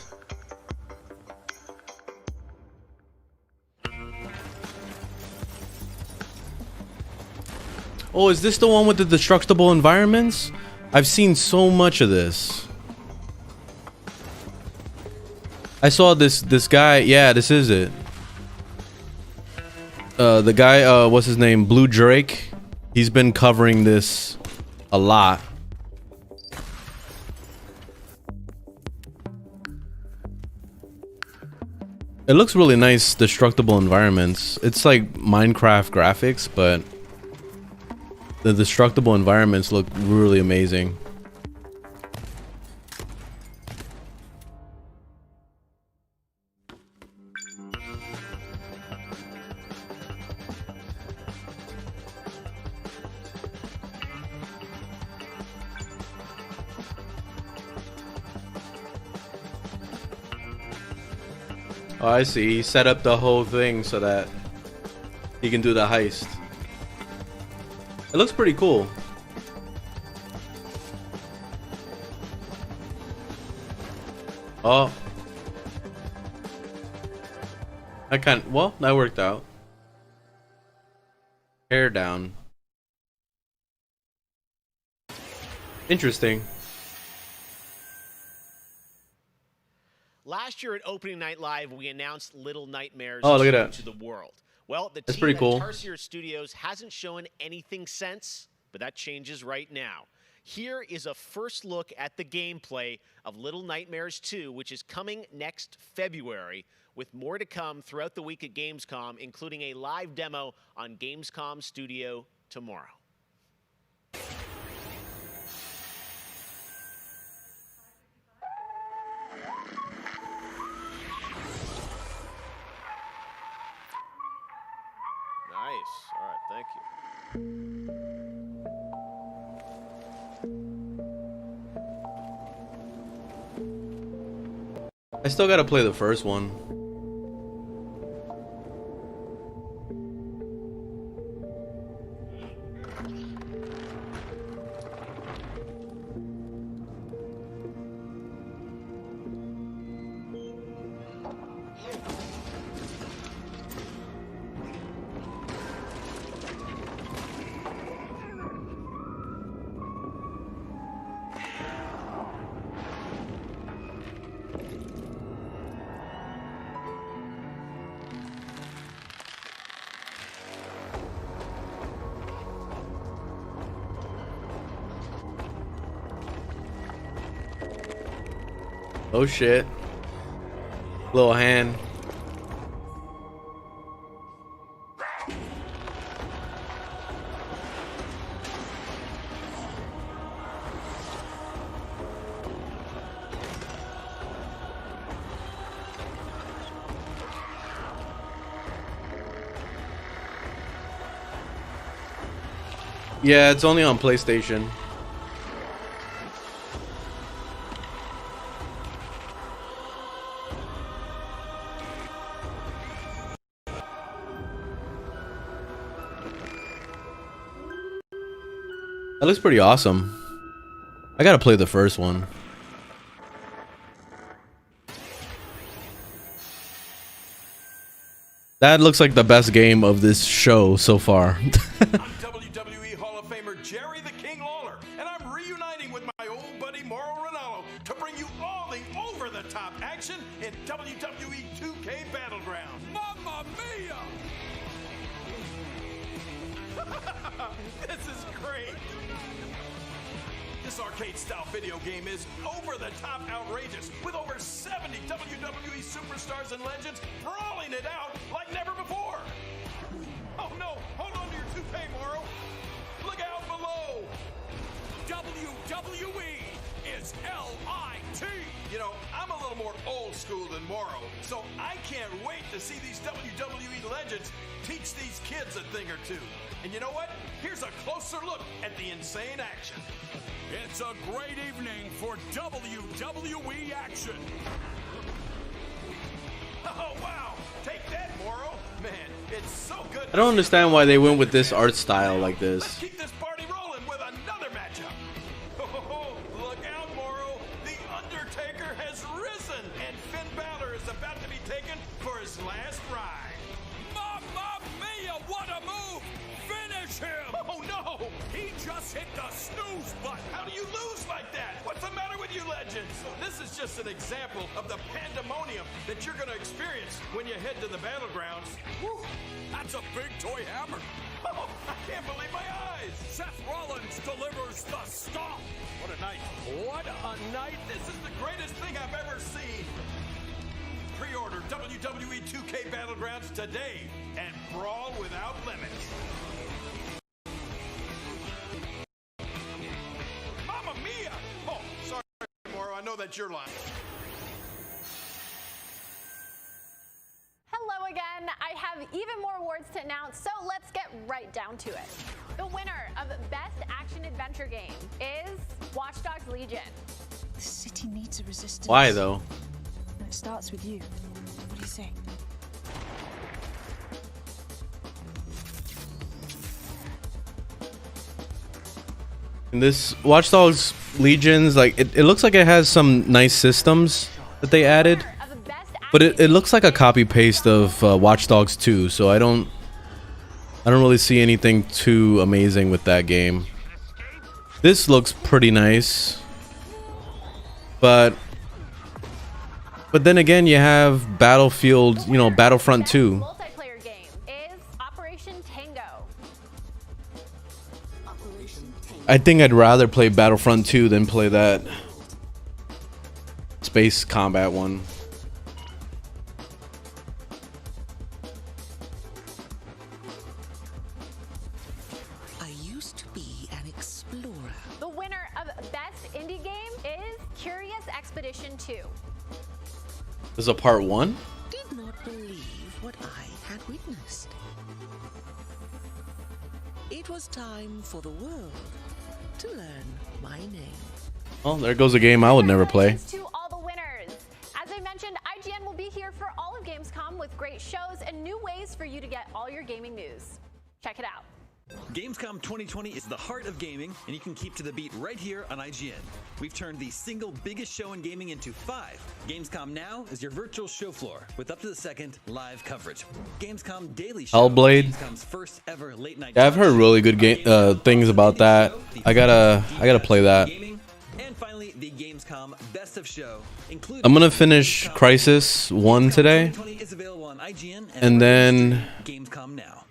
Oh, is this the one with the destructible environments? I've seen so much of this. I saw this guy. Yeah, this is it. The guy, what's his name? Blue Drake. He's been covering this a lot. It looks really nice, destructible environments. It's like Minecraft graphics, but the destructible environments look really amazing. Oh, I see. He set up the whole thing so that he can do the heist. It looks pretty cool. Oh. Well, that worked out. Hair down. Interesting. Last year at Opening Night Live, we announced Little Nightmares Oh, look at that. to the world. Well, the That's team pretty at cool. CORSAIR Studios hasn't shown anything since, but that changes right now. Here is a first look at the gameplay of Little Nightmares 2, which is coming next February, with more to come throughout the week at Gamescom, including a live demo on Gamescom Studio tomorrow. Nice. All right, thank you. I still gotta play the first one. Oh shit. Little hand. Yeah, it's only on PlayStation. That looks pretty awesome. I gotta play the first one. That looks like the best game of this show so far. I'm WWE Hall of Famer Jerry the King Lawler, and I'm reuniting with my old buddy Mauro Ranallo to bring you all the over-the-top action in WWE 2K Battleground. Mamma mia! This is great! This arcade-style video game is over-the-top outrageous, with over 70 WWE superstars and legends brawling it out like never before. Oh no, hold on to your toupee, Mauro. Look out below. WWE is L-I-T. You know, I'm a little more old school than Mauro, so I can't wait to see these WWE legends teach these kids a thing or two. And you know what? Here's a closer look at the insane action. It's a great evening for WWE action. Oh, wow. Take that, Mauro. Man, it's so good. I don't understand why they went with this art style like this. Let's keep this party rolling with another matchup. Oh, look out, Mauro. The Undertaker has risen, and Finn Balor is about to be taken for his last ride. Mamma mia, what a move! Finish him! Oh, no! He just hit the snooze button. How do you lose like that? What's the matter with you legends? This is just an example of the pandemonium that you're going to experience when you head to the battlegrounds. Woo, that's a big toy hammer. Oh, I can't believe my eyes. Seth Rollins delivers the stomp. What a night. What a night. This is the greatest thing I've ever seen. Pre-order WWE 2K Battlegrounds today and brawl without limits. Mamma mia! Oh, sorry, Mauro. I know that's your line. Hello again. I have even more awards to announce, so let's get right down to it. The winner of Best Action Adventure Game is Watch Dogs Legion. The city needs a resistance. Why though? And it starts with you. What do you say? In this Watch Dogs Legions, like it looks like it has some nice systems that they added, but it looks like a copy paste of Watch Dogs 2. So I don't really see anything too amazing with that game. This looks pretty nice, but then again, you have Battlefield, you know, Battlefront 2. Multiplayer game is Operation Tango. I think I'd rather play Battlefront 2 than play that space combat one. I Expedition 2. This is a part 1? Did not believe what I had witnessed. It was time for the world to learn my name. Oh, there goes a game I would never play. To all the winners. As I mentioned, IGN will be here for all of Gamescom with great shows and new ways for you to get all your gaming news. Check it out. Gamescom 2020 is the heart of gaming, and you can keep to the beat right here on IGN. We've turned the single biggest show in gaming into 5. Gamescom Now is your virtual show floor with up-to-the-second live coverage. Gamescom Daily Show, Hellblade. Gamescom's first ever late night. Yeah, I've heard really good things about that. I gotta play that. And finally, the Gamescom Best of Show, including I'm gonna finish Crisis 1 today, is available on IGN and then Gamescom Now.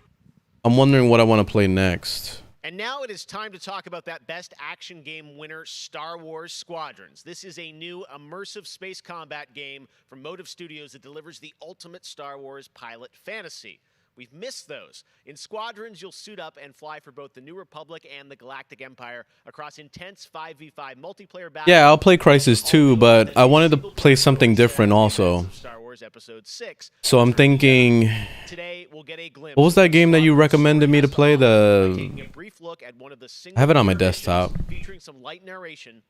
I'm wondering what I want to play next. And now it is time to talk about that best action game winner, Star Wars Squadrons. This is a new immersive space combat game from Motive Studios that delivers the ultimate Star Wars pilot fantasy. We've missed those. In Squadrons, you'll suit up and fly for both the New Republic and the Galactic Empire across intense 5v5 multiplayer battles. Yeah, I'll play Crisis 2, but I wanted to play something different also. Star Wars Episode 6. So I'm thinking, Today we'll get a glimpse. what was that game that you recommended me to play? Taking a brief look at one of the I have it on my desktop. featuring some light narration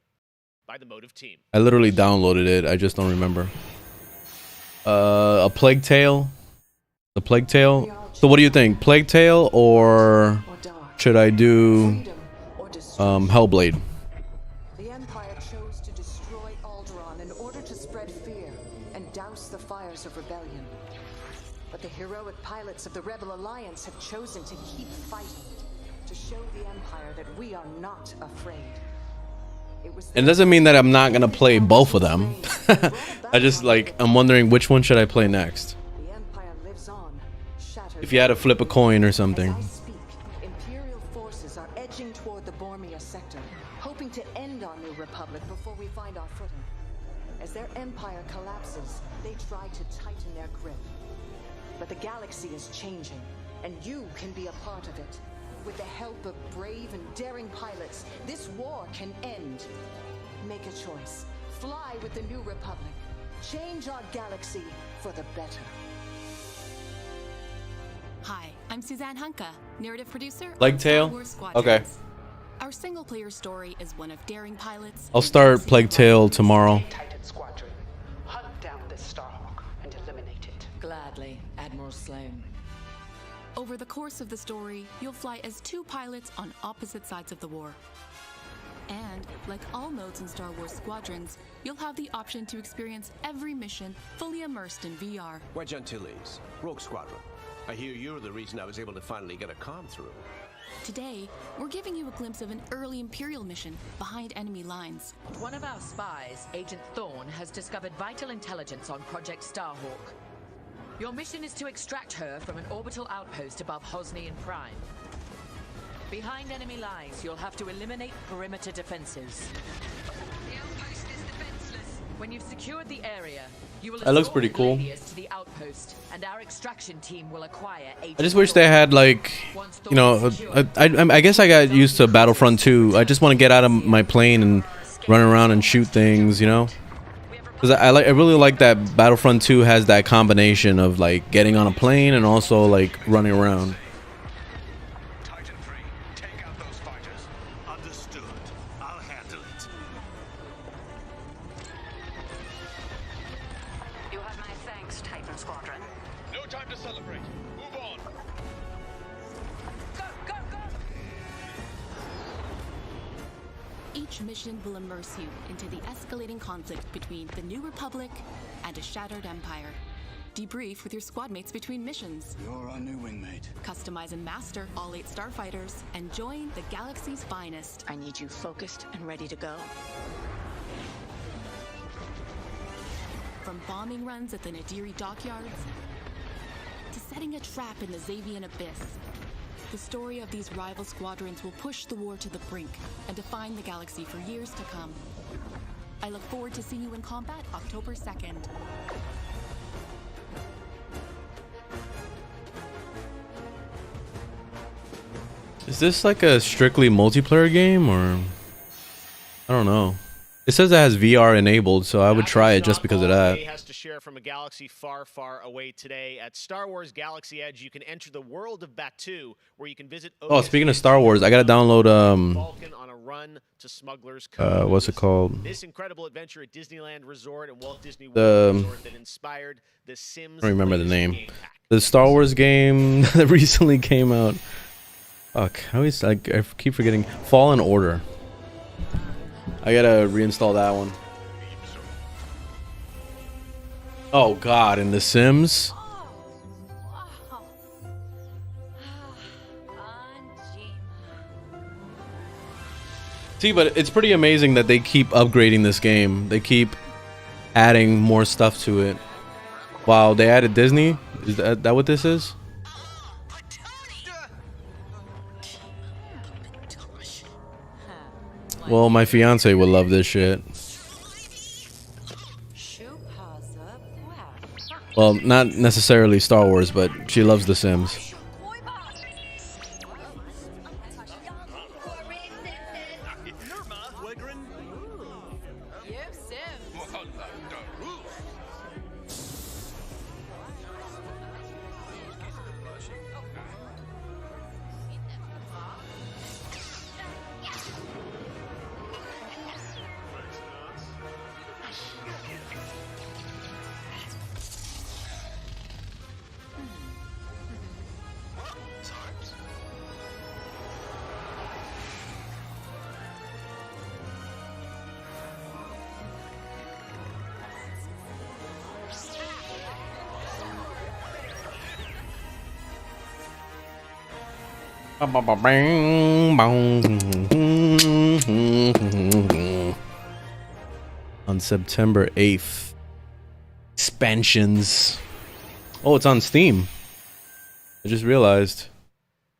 by the Motive team. I literally downloaded it. I just don't remember. A Plague Tale. The Plague Tale. So what do you think? Plague Tale or should I do Hellblade? The Empire chose to destroy Alderaan in order to spread fear and douse the fires of rebellion. But the heroic pilots of the Rebel Alliance have chosen to keep fighting, to show the Empire that we are not afraid. It doesn't mean that I'm not gonna play both of them. I'm wondering which one should I play next. If you had to flip a coin or something. Imperial forces are edging toward the Bormia sector, hoping to end our New Republic before we find our footing. As their empire collapses, they try to tighten their grip. But the galaxy is changing, and you can be a part of it. With the help of brave and daring pilots, this war can end. Make a choice. Fly with the New Republic. Change our galaxy for the better. Hi, I'm Suzanne Hunka, narrative producer. Plague Tale? Okay. Our single-player story is one of daring pilots. I'll start Plague Tale tomorrow. Titan Squadron. Hunt down this Starhawk and eliminate it. Gladly, Admiral Sloan. Over the course of the story, you'll fly as 2 pilots on opposite sides of the war. And, like all modes in Star Wars Squadrons, you'll have the option to experience every mission fully immersed in VR. Wedge Antilles, Rogue Squadron. I hear you're the reason I was able to finally get a comm through. Today, we're giving you a glimpse of an early Imperial mission behind enemy lines. One of our spies, Agent Thorne, has discovered vital intelligence on Project Starhawk. Your mission is to extract her from an orbital outpost above Hosnian Prime. Behind enemy lines, you'll have to eliminate perimeter defenses. The outpost is defenseless. When you've secured the area, you will That looks pretty cool. to the outpost, and our extraction team will acquire I just wish they had I guess I got used to Battlefront 2. I just want to get out of my plane and run around and shoot things, Because I really like that Battlefront 2 has that combination of like getting on a plane and also like running around. Titan 3, take out those fighters. Understood. I'll handle it. You have my thanks, Titan Squadron. No time to celebrate. Move on. Each mission will immerse you into the escalating conflict between the New Republic and a shattered empire. Debrief with your squad mates between missions. You're our new wingmate. Customize and master all 8 starfighters and join the galaxy's finest. I need you focused and ready to go. From bombing runs at the Nadiri dockyards to setting a trap in the Xavian abyss, the story of these rival squadrons will push the war to the brink and define the galaxy for years to come. I look forward to seeing you in combat October 2nd. Is this like a strictly multiplayer game or I don't know. It says it has VR enabled, so I would try it just because of that. Has to share from a galaxy far, far away today. At Star Wars Galaxy Edge, you can enter the world of Batuu, where you can visit. Oh, speaking of Star Wars, I gotta download Vulcan on a run to Smuggler's Cove. what's it called? This incredible adventure at Disneyland Resort and Walt Disney World Resort that inspired the Sims. I don't remember the name. The Star Wars game that recently came out. Fuck, I keep forgetting. Fallen Order. I gotta reinstall that one. Oh god, in The Sims? See, but it's pretty amazing that they keep upgrading this game. They keep adding more stuff to it. Wow, they added Disney? Is that what this is? Well, my fiance would love this shit. Well, not necessarily Star Wars, but she loves The Sims. On September 8th. Expansions. Oh, it's on Steam. I just realized.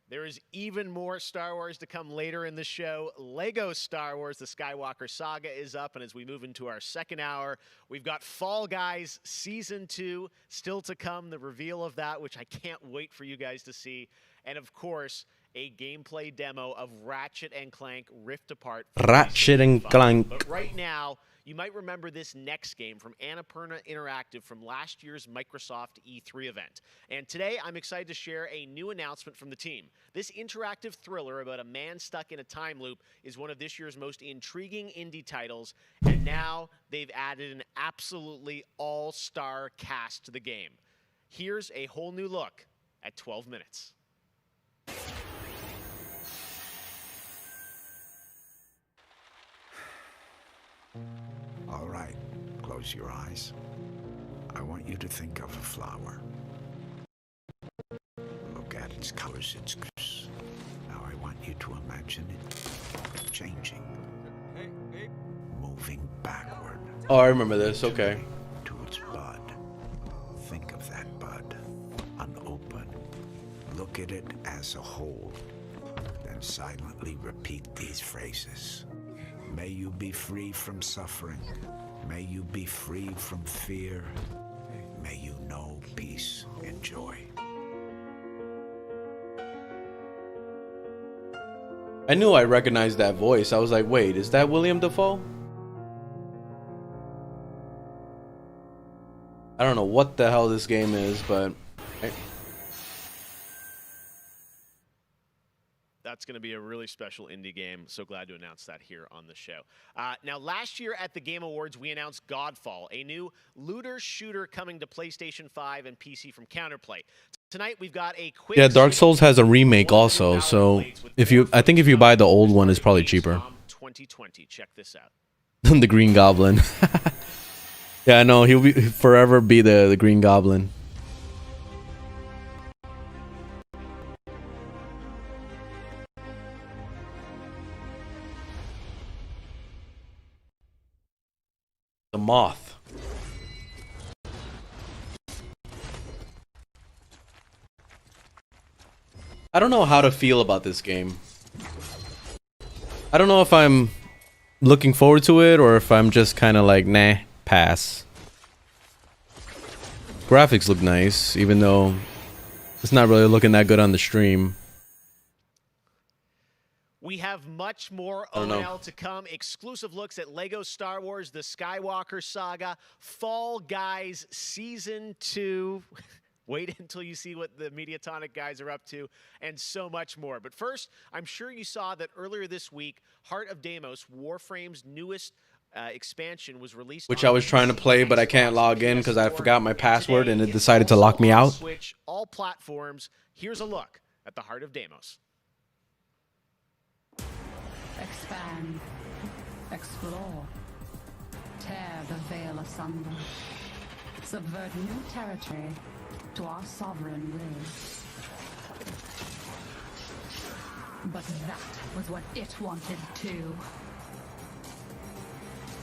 There is even more Star Wars to come later in the show. Lego Star Wars, the Skywalker Saga is up, and as we move into our second hour, we've got Fall Guys Season 2 still to come, the reveal of that, which I can't wait for you guys to see. And of course, a gameplay demo of Ratchet and Clank Rift Apart. Ratchet and Clank. But right now, you might remember this next game from Annapurna Interactive from last year's Microsoft E3 event. And today, I'm excited to share a new announcement from the team. This interactive thriller about a man stuck in a time loop is one of this year's most intriguing indie titles, and now they've added an absolutely all-star cast to the game. Here's a whole new look at 12 minutes. All right, close your eyes. I want you to think of a flower. Look at its colors, its colors. Now I want you to imagine it changing, moving backward. Oh, I remember this. Okay. To its bud. Think of that bud, unopened. Look at it as a whole. Then silently repeat these phrases. May you be free from suffering. May you be free from fear. May you know peace and joy. I knew I recognized that voice. I was like, wait, is that William Dafoe? I don't know what the hell this game is, but... That's going to be a really special indie game. So glad to announce that here on the show. Now, last year at the Game Awards, we announced Godfall, a new looter shooter coming to PlayStation 5 and PC from Counterplay. Tonight, we've got a quick... Yeah, Dark Souls has a remake also, so I think if you buy the old one, it's probably cheaper. 2020, check this out. The Green Goblin. Yeah, I know, he'll forever be the Green Goblin. The moth. I don't know how to feel about this game. I don't know if I'm looking forward to it or if I'm just kind of like, nah, pass. Graphics look nice, even though it's not really looking that good on the stream. We have much more I don't know. ONL to come. Exclusive looks at LEGO Star Wars, The Skywalker Saga, Fall Guys Season 2. Wait until you see what the Mediatonic guys are up to, and so much more. But first, I'm sure you saw that earlier this week, Heart of Deimos, Warframe's newest expansion, was released. Which I was trying to play, but I can't log in because I forgot my password and it decided to lock me out. Switch, all platforms. Here's a look at the Heart of Deimos. Expand. Explore. Tear the veil asunder. Subvert new territory to our sovereign will. But that was what it wanted too.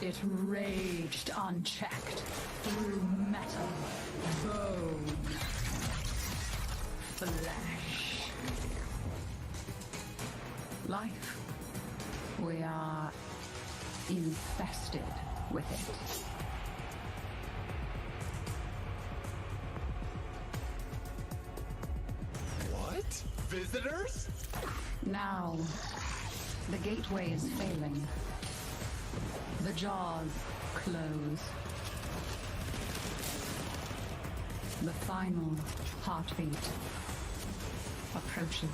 It raged unchecked through metal, bone, flesh. Life. We are infested with it. What? Visitors? Now, the gateway is failing. The jaws close. The final heartbeat approaches.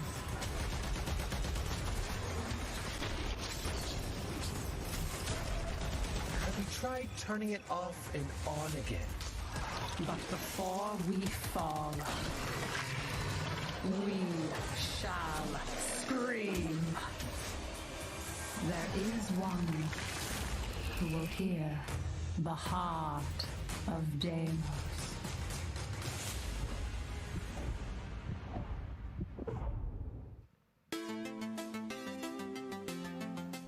Have you tried turning it off and on again? But before we fall, we shall scream. There is one who will hear the heart of Deimos.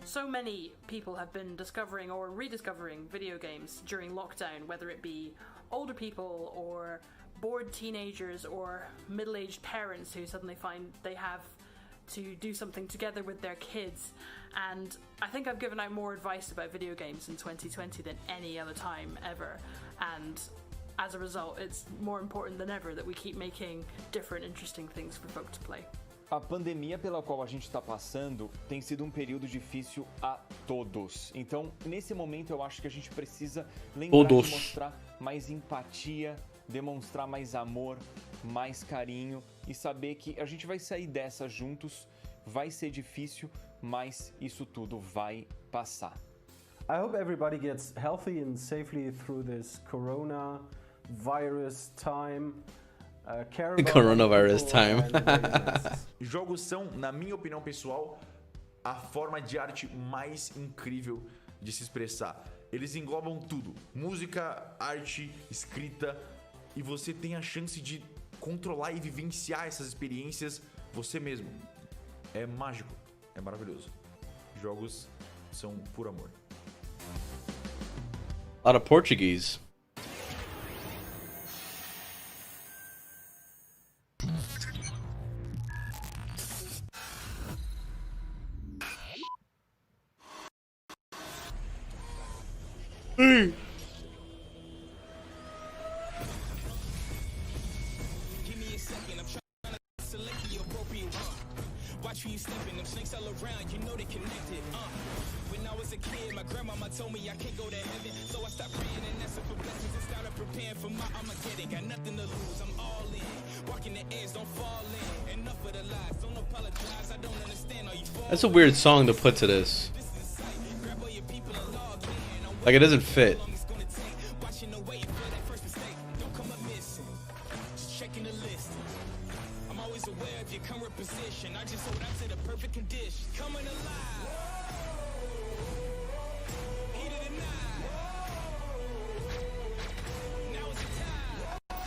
So many people have been discovering or rediscovering video games during lockdown, whether it be older people or bored teenagers or middle-aged parents who suddenly find they have to do something together with their kids. And I think I've given out more advice about video games in 2020 than any other time ever. And as a result, it's more important than ever that we keep making different, interesting things for folk to play. A pandemia pela qual a gente está passando tem sido um período difícil a todos. Então, nesse momento, eu acho que a gente precisa lembrar de mostrar mais empatia, demonstrar mais amor, mais carinho e saber que a gente vai sair dessa juntos. Vai ser difícil, mas isso tudo vai passar. I hope everybody gets healthy and safely through this coronavirus time. Coronavirus time. Jogos são, na minha opinião pessoal, a forma de arte mais incrível de se expressar. Eles englobam tudo: música, arte, escrita, e você tem a chance de controlar e vivenciar essas experiências você mesmo. É mágico, é maravilhoso. Jogos são por amor. A lot of Portuguese. Give me a second, I'm trying to select the appropriate watch where you stepping, them snakes all around, you know they connected. When I was a kid, my grandmama told me I can't go to heaven, so I stopped praying and asking for blessings and started preparing for my Armageddon. Got nothing to lose, I'm all in. Walking the edge, don't fall in. Enough of the lies, don't apologize, I don't understand all you fall. That's a weird song to put to this. Like, it doesn't fit. I'm always aware of your current position. I just hold on to the perfect condition. Coming alive. Heat of the night. Now is the time.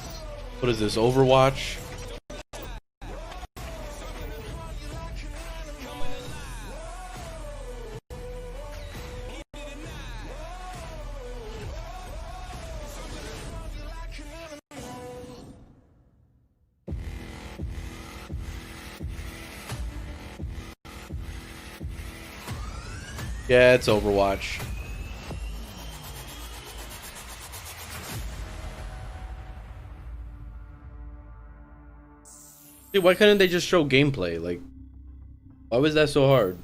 What is this, Overwatch? Yeah, it's Overwatch. Dude, why couldn't they just show gameplay? Like, why was that so hard?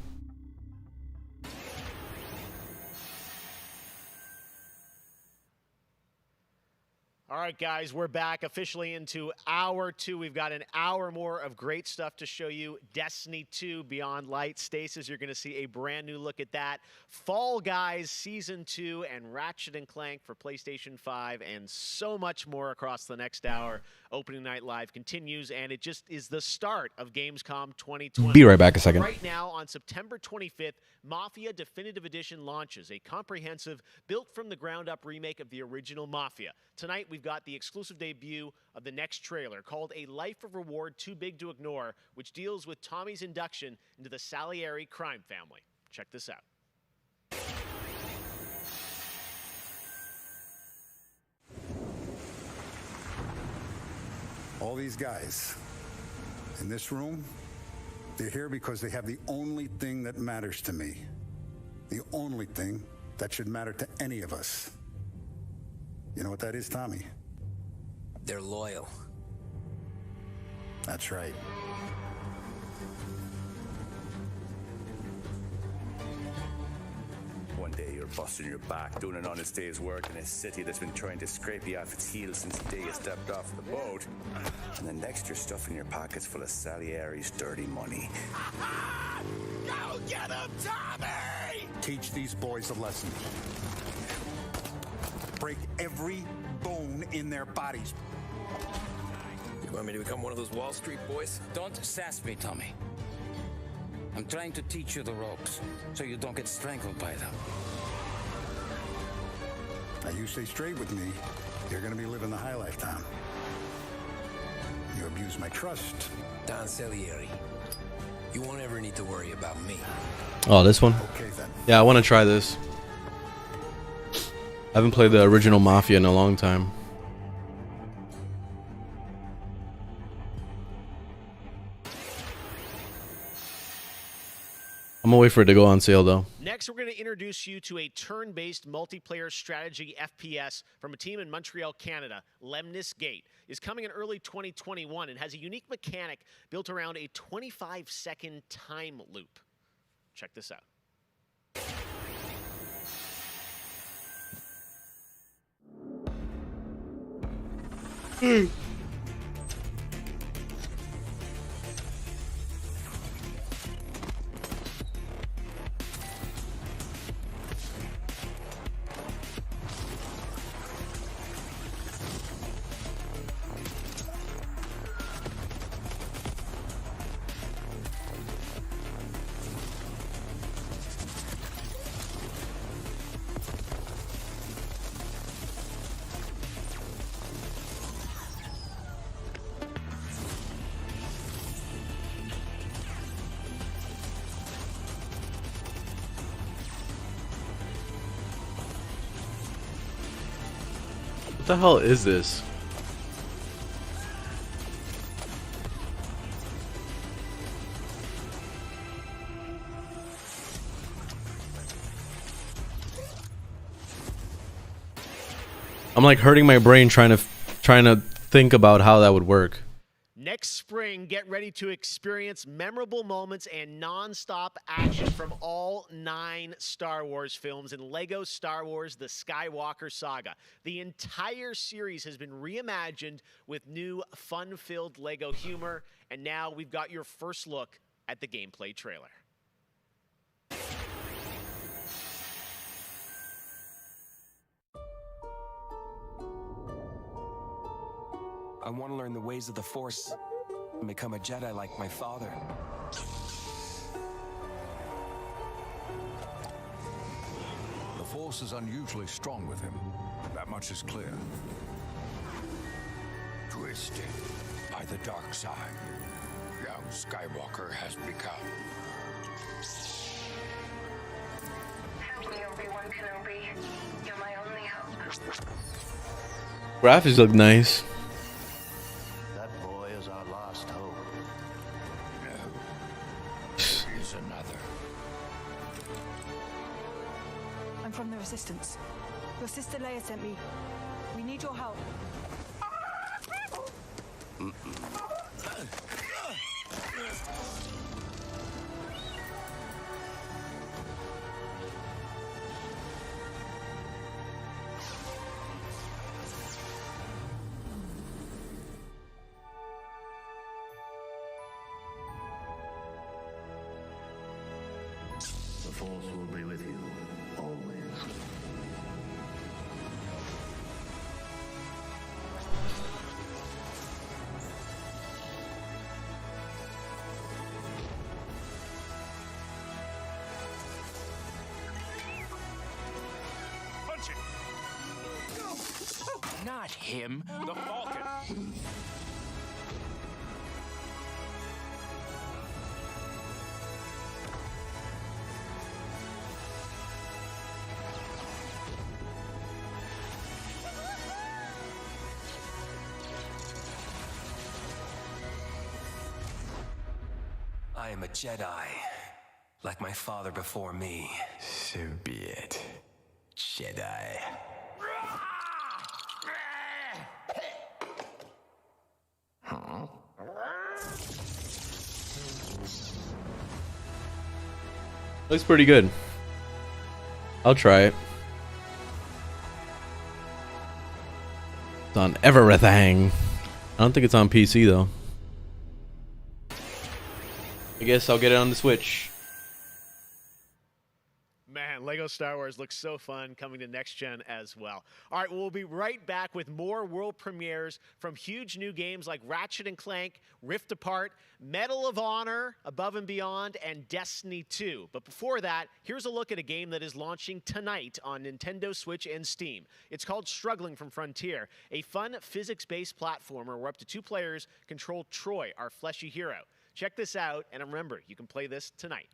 right, guys, we're back officially into hour 2. We've got an hour more of great stuff to show you. Destiny 2, Beyond Light. Stasis, you're going to see a brand new look at that. Fall Guys Season 2 and Ratchet & Clank for PlayStation 5 and so much more across the next hour. Opening Night Live continues, and it just is the start of Gamescom 2020. Be right back a second. Right now, on September 25th, Mafia Definitive Edition launches, a comprehensive, built-from-the-ground-up remake of the original Mafia. Tonight, we've got the exclusive debut of the next trailer, called A Life of Reward Too Big to Ignore, which deals with Tommy's induction into the Salieri crime family. Check this out. All these guys in this room, they're here because they have the only thing that matters to me. The only thing that should matter to any of us. You know what that is, Tommy? They're loyal. That's right. One day you're busting your back, doing an honest day's work in a city that's been trying to scrape you off its heels since the day you stepped off the boat. And the next you're stuffing your pockets full of Salieri's dirty money. Go get him, Tommy! Teach these boys a lesson. Break every bone in their bodies. You want me to become one of those Wall Street boys? Don't sass me, Tommy. I'm trying to teach you the ropes, so you don't get strangled by them. Now you stay straight with me, you're gonna be living the high life, Tom. You abuse my trust. Don Salieri, you won't ever need to worry about me. Oh, this one? Okay, then. Yeah, I want to try this. I haven't played the original Mafia in a long time. I'm gonna wait for it to go on sale though. Next, we're going to introduce you to a turn-based multiplayer strategy FPS from a team in Montreal, Canada. Lemnis Gate is coming in early 2021 and has a unique mechanic built around a 25-second time loop. Check this out. What the hell is this? I'm like hurting my brain trying to think about how that would work. Next spring, get ready to experience memorable moments and non-stop action from all 9 Star Wars films in LEGO Star Wars The Skywalker Saga. The entire series has been reimagined with new fun-filled LEGO humor, and now we've got your first look at the gameplay trailer. I want to learn the ways of the Force and become a Jedi like my father. The Force is unusually strong with him. That much is clear. Twisted by the dark side, young Skywalker has become. Help me, Obi-Wan Kenobi. You're my only hope. Graphics look nice. That boy is our last hope. No, he's another. I'm from the Resistance. Your sister Leia sent me. We need your help. Force will be with you, always. Punch it! Not him, the Falcon. I am a Jedi, like my father before me. So be it, Jedi. Huh? Looks pretty good. I'll try it. It's on everything. I don't think it's on PC though. I guess I'll get it on the Switch. Man, Lego Star Wars looks so fun, coming to next gen as well. All right, we'll be right back with more world premieres from huge new games like Ratchet & Clank, Rift Apart, Medal of Honor, Above and Beyond, and Destiny 2. But before that, here's a look at a game that is launching tonight on Nintendo Switch and Steam. It's called Struggling from Frontier, a fun physics-based platformer where up to 2 players control Troy, our fleshy hero. Check this out, and remember, you can play this tonight.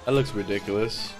That looks ridiculous.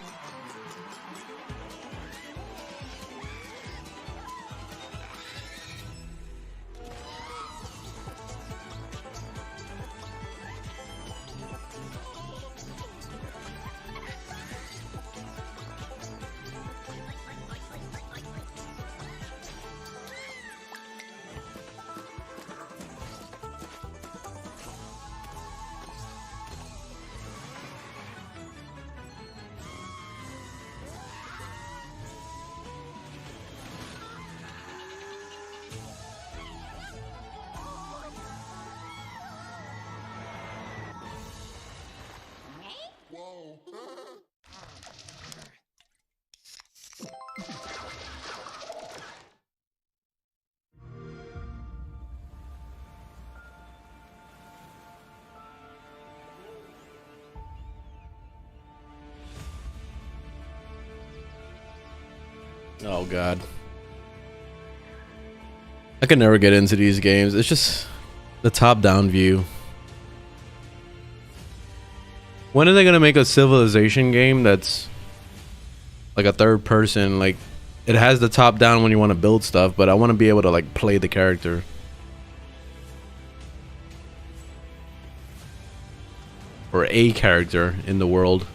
Oh god. I can never get into these games. It's just the top-down view. When are they gonna make a Civilization game that's like a third person? Like, it has the top-down when you want to build stuff, but I want to be able to like play the character. Or a character in the world.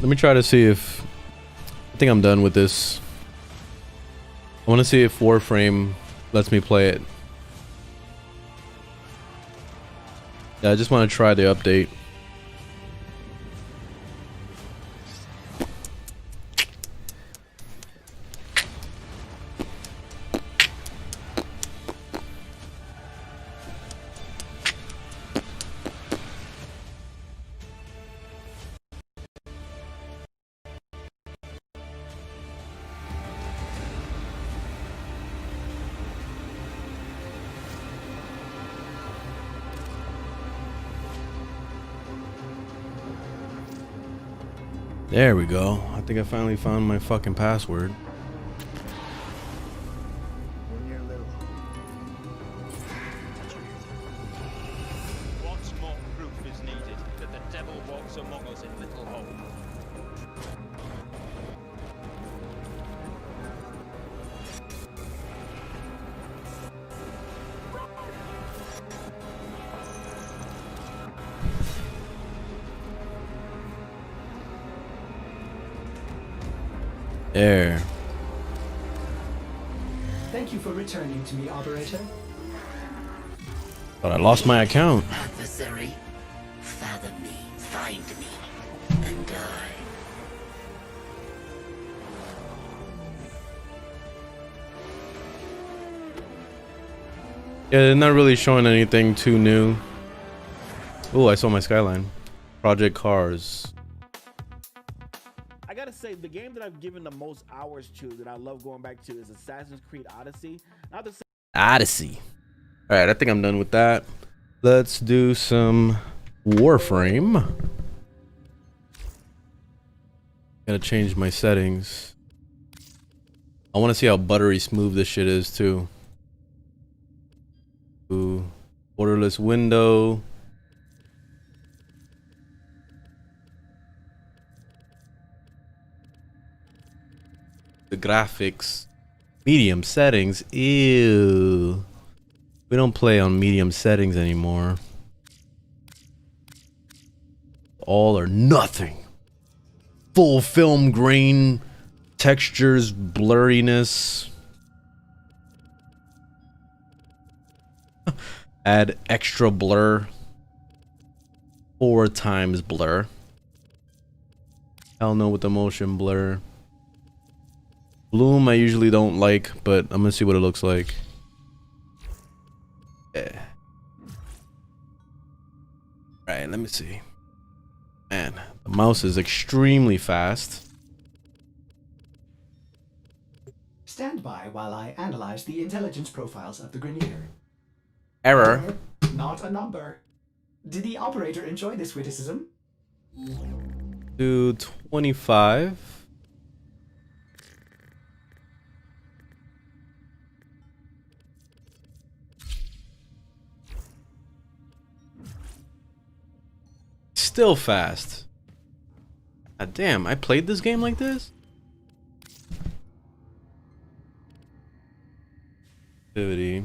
Let me try to see if... I think I'm done with this. I want to see if Warframe lets me play it. Yeah, I just want to try the update. There we go. I think I finally found my fucking password. What more proof is needed that the devil walks among us in Little Hope? There. Thank you for returning to me, operator. But I lost my account. Adversary, fathom me, find me, and die. Yeah, they're not really showing anything too new. Oh, I saw my skyline. Project Cars. I gotta say, the game that I've given the most hours to, that I love going back to, is Assassin's Creed Odyssey. Not the Odyssey. All right, I think I'm done with that. Let's do some Warframe. Gotta change my settings. I want to see how buttery smooth this shit is too. Ooh, borderless window. The graphics, medium settings. Ew. We don't play on medium settings anymore. All or nothing. Full film grain, textures, blurriness. Add extra blur. 4 times blur. Hell no with the motion blur. Bloom I usually don't like, but I'm gonna see what it looks like. Yeah. Alright, let me see. Man, the mouse is extremely fast. Stand by while I analyze the intelligence profiles of the Grineer. Error. Not a number. Did the operator enjoy this witticism? To 25. Still fast. God damn, I played this game like this? Activity.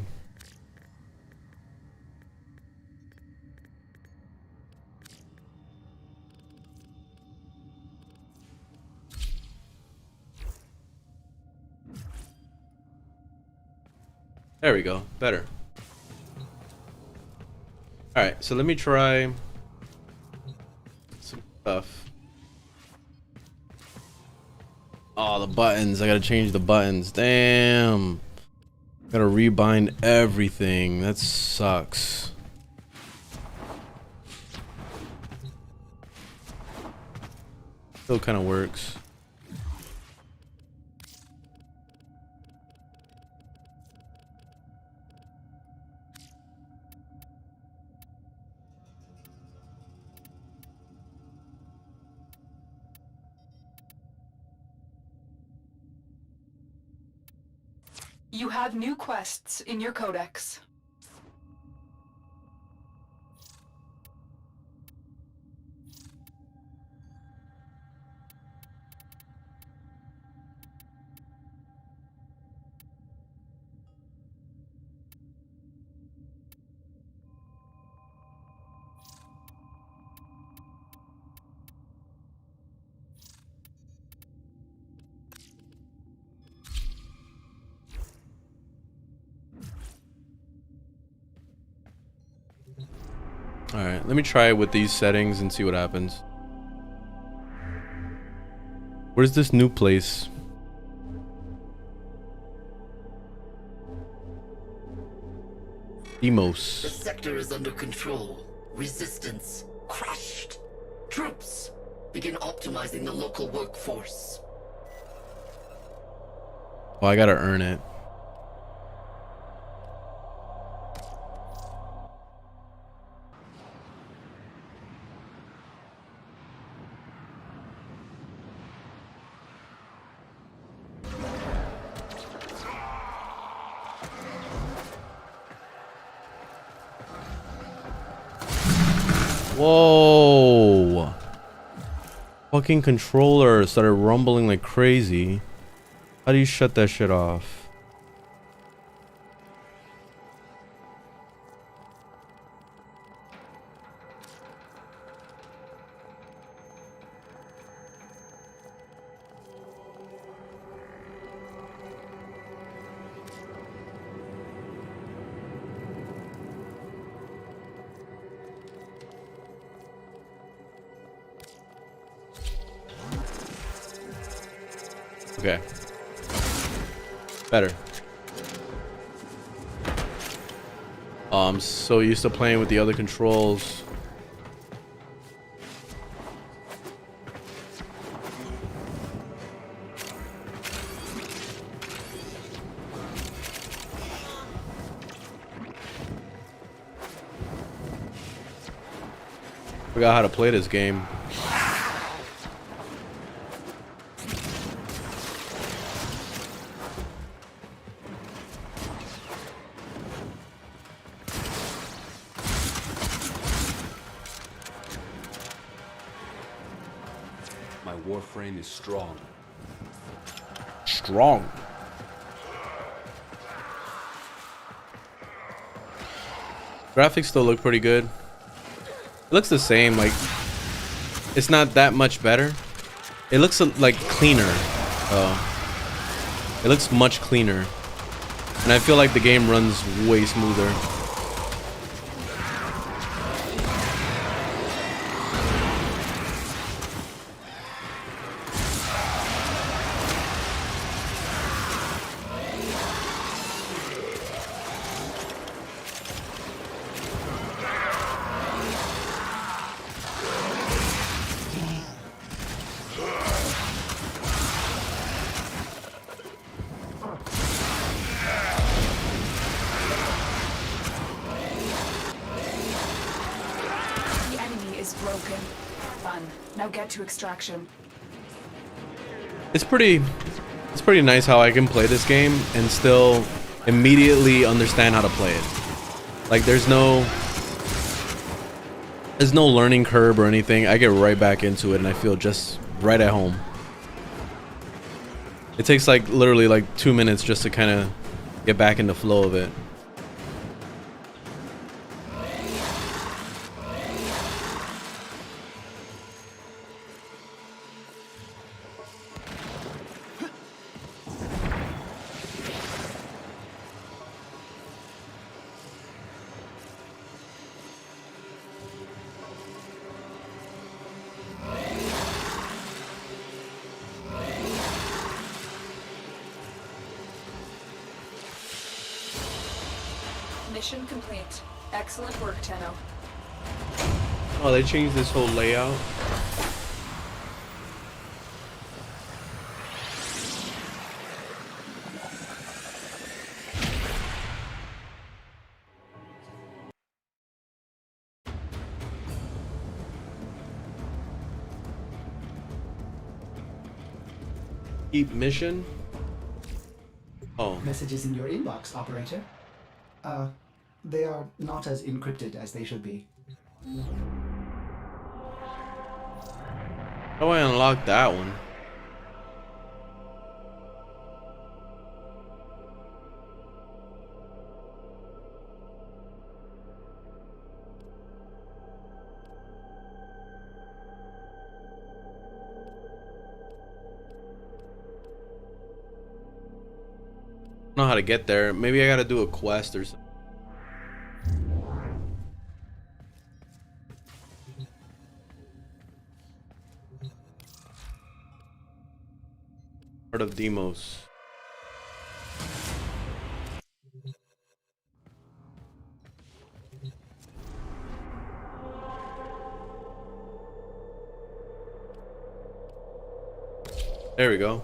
There we go. Better. Alright, so let me try some stuff. Oh, the buttons. I gotta change the buttons. Damn. Gotta rebind everything. That sucks. Still kind of works. You have new quests in your codex. Alright, let me try it with these settings and see what happens. Where's this new place? Demos. The sector is under control. Resistance crushed. Troops, begin optimizing the local workforce. Oh, I gotta earn it. Whoa. Fucking controller started rumbling like crazy. How do you shut that shit off? Okay. Better. Oh, I'm so used to playing with the other controls. Forgot how to play this game. My warframe is strong. Strong. Graphics still look pretty good. It looks the same, like it's not that much better. It looks like cleaner. It looks much cleaner, and I feel like the game runs way smoother. Broken. Fun. Now get to extraction. It's pretty nice how I can play this game and still immediately understand how to play it. Like there's no learning curve or anything. I get right back into it and I feel just right at home. It takes like literally like 2 minutes just to kind of get back in the flow of it. Mission complete. Excellent work, Tenno. Oh, they changed this whole layout. Keep mission. Oh. Messages in your inbox, operator. They are not as encrypted as they should be. How do I unlock that one? I don't know how to get there. Maybe I gotta do a quest or something. Part of Demos. There we go.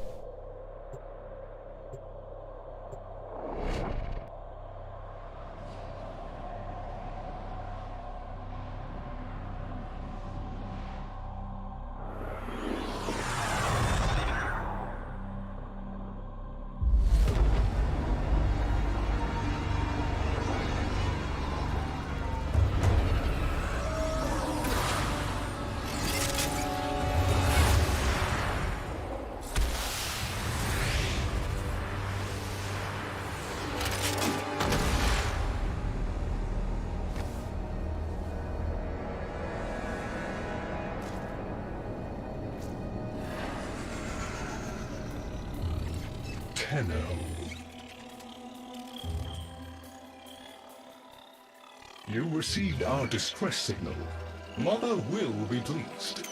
Tenno. You received our distress signal. Mother will be pleased.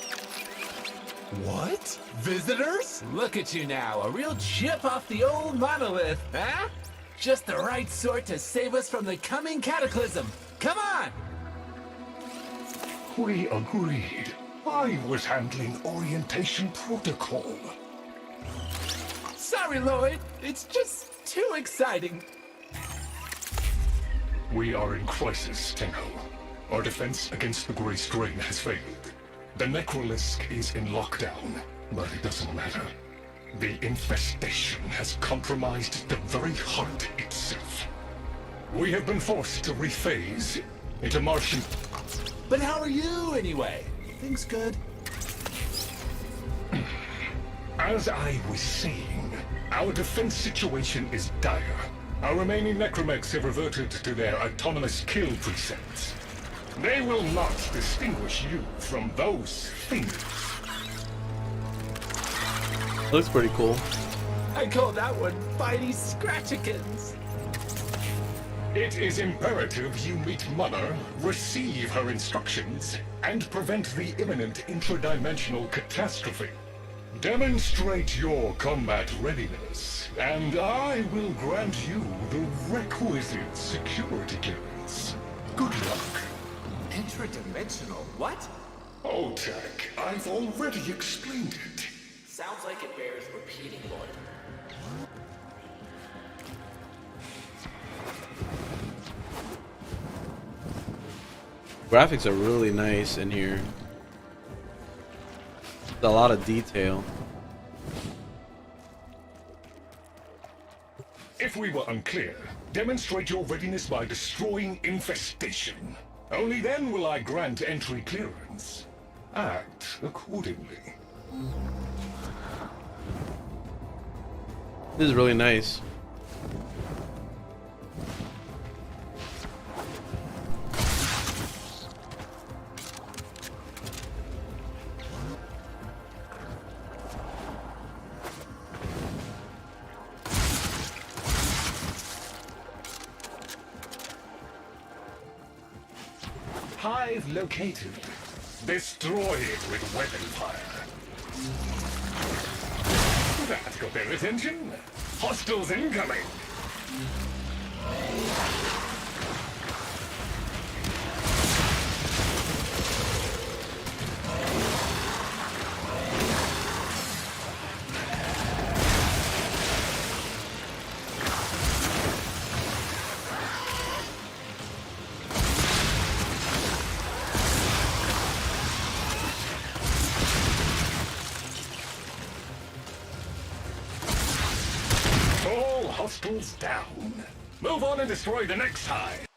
What? Visitors? Look at you now, a real chip off the old monolith, huh? Just the right sort to save us from the coming cataclysm. Come on! We agreed. I was handling orientation protocol. Sorry, Lloyd. It's just too exciting. We are in crisis, Tenno. Our defense against the Grey Strain has failed. The Necrolisk is in lockdown, but it doesn't matter. The infestation has compromised the very heart itself. We have been forced to rephase into Martian... But how are you, anyway? Things good? As I was saying, our defense situation is dire. Our remaining necromechs have reverted to their autonomous kill precepts. They will not distinguish you from those things. Looks pretty cool. I call that one Bitey Scratchikins. It is imperative you meet Mother, receive her instructions, and prevent the imminent intradimensional catastrophe. Demonstrate your combat readiness, and I will grant you the requisite security clearance. Good luck. Intradimensional? What? Oh, Tech, I've already explained it. Sounds like it bears repeating, Lloyd. Graphics are really nice in here. There's a lot of detail. If we were unclear, demonstrate your readiness by destroying infestation. Only then will I grant entry clearance. Act accordingly. This is really nice. Hive located. Destroy it with weapon fire. That got their attention. Hostiles incoming. Hostiles down. Move on and destroy the next hive.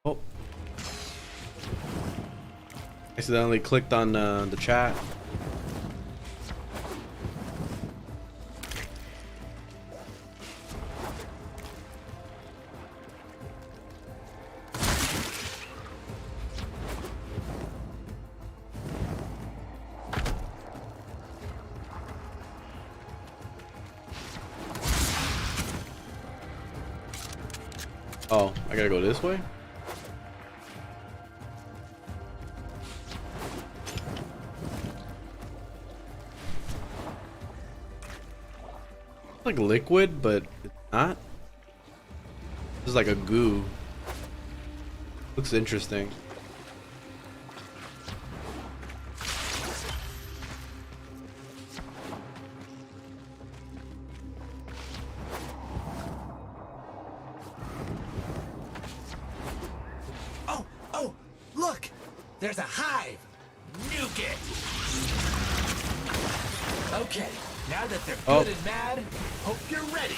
Oh. Accidentally clicked on the chat. Oh, I gotta go this way? It's like liquid, but it's not. This is like a goo. Looks interesting. There's a hive! Nuke it! Okay, now that they're good and mad, hope you're ready.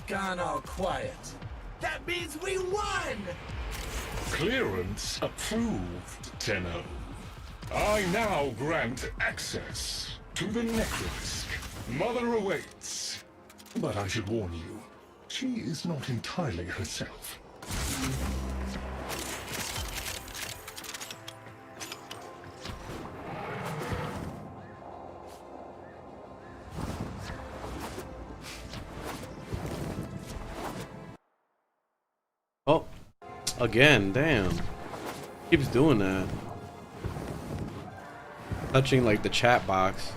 Gone all quiet. That means we won! Clearance approved, Tenno. I now grant access to the Necrobisk. Mother awaits. But I should warn you, she is not entirely herself. Oh, again, damn. Keeps doing that. Touching like the chat box.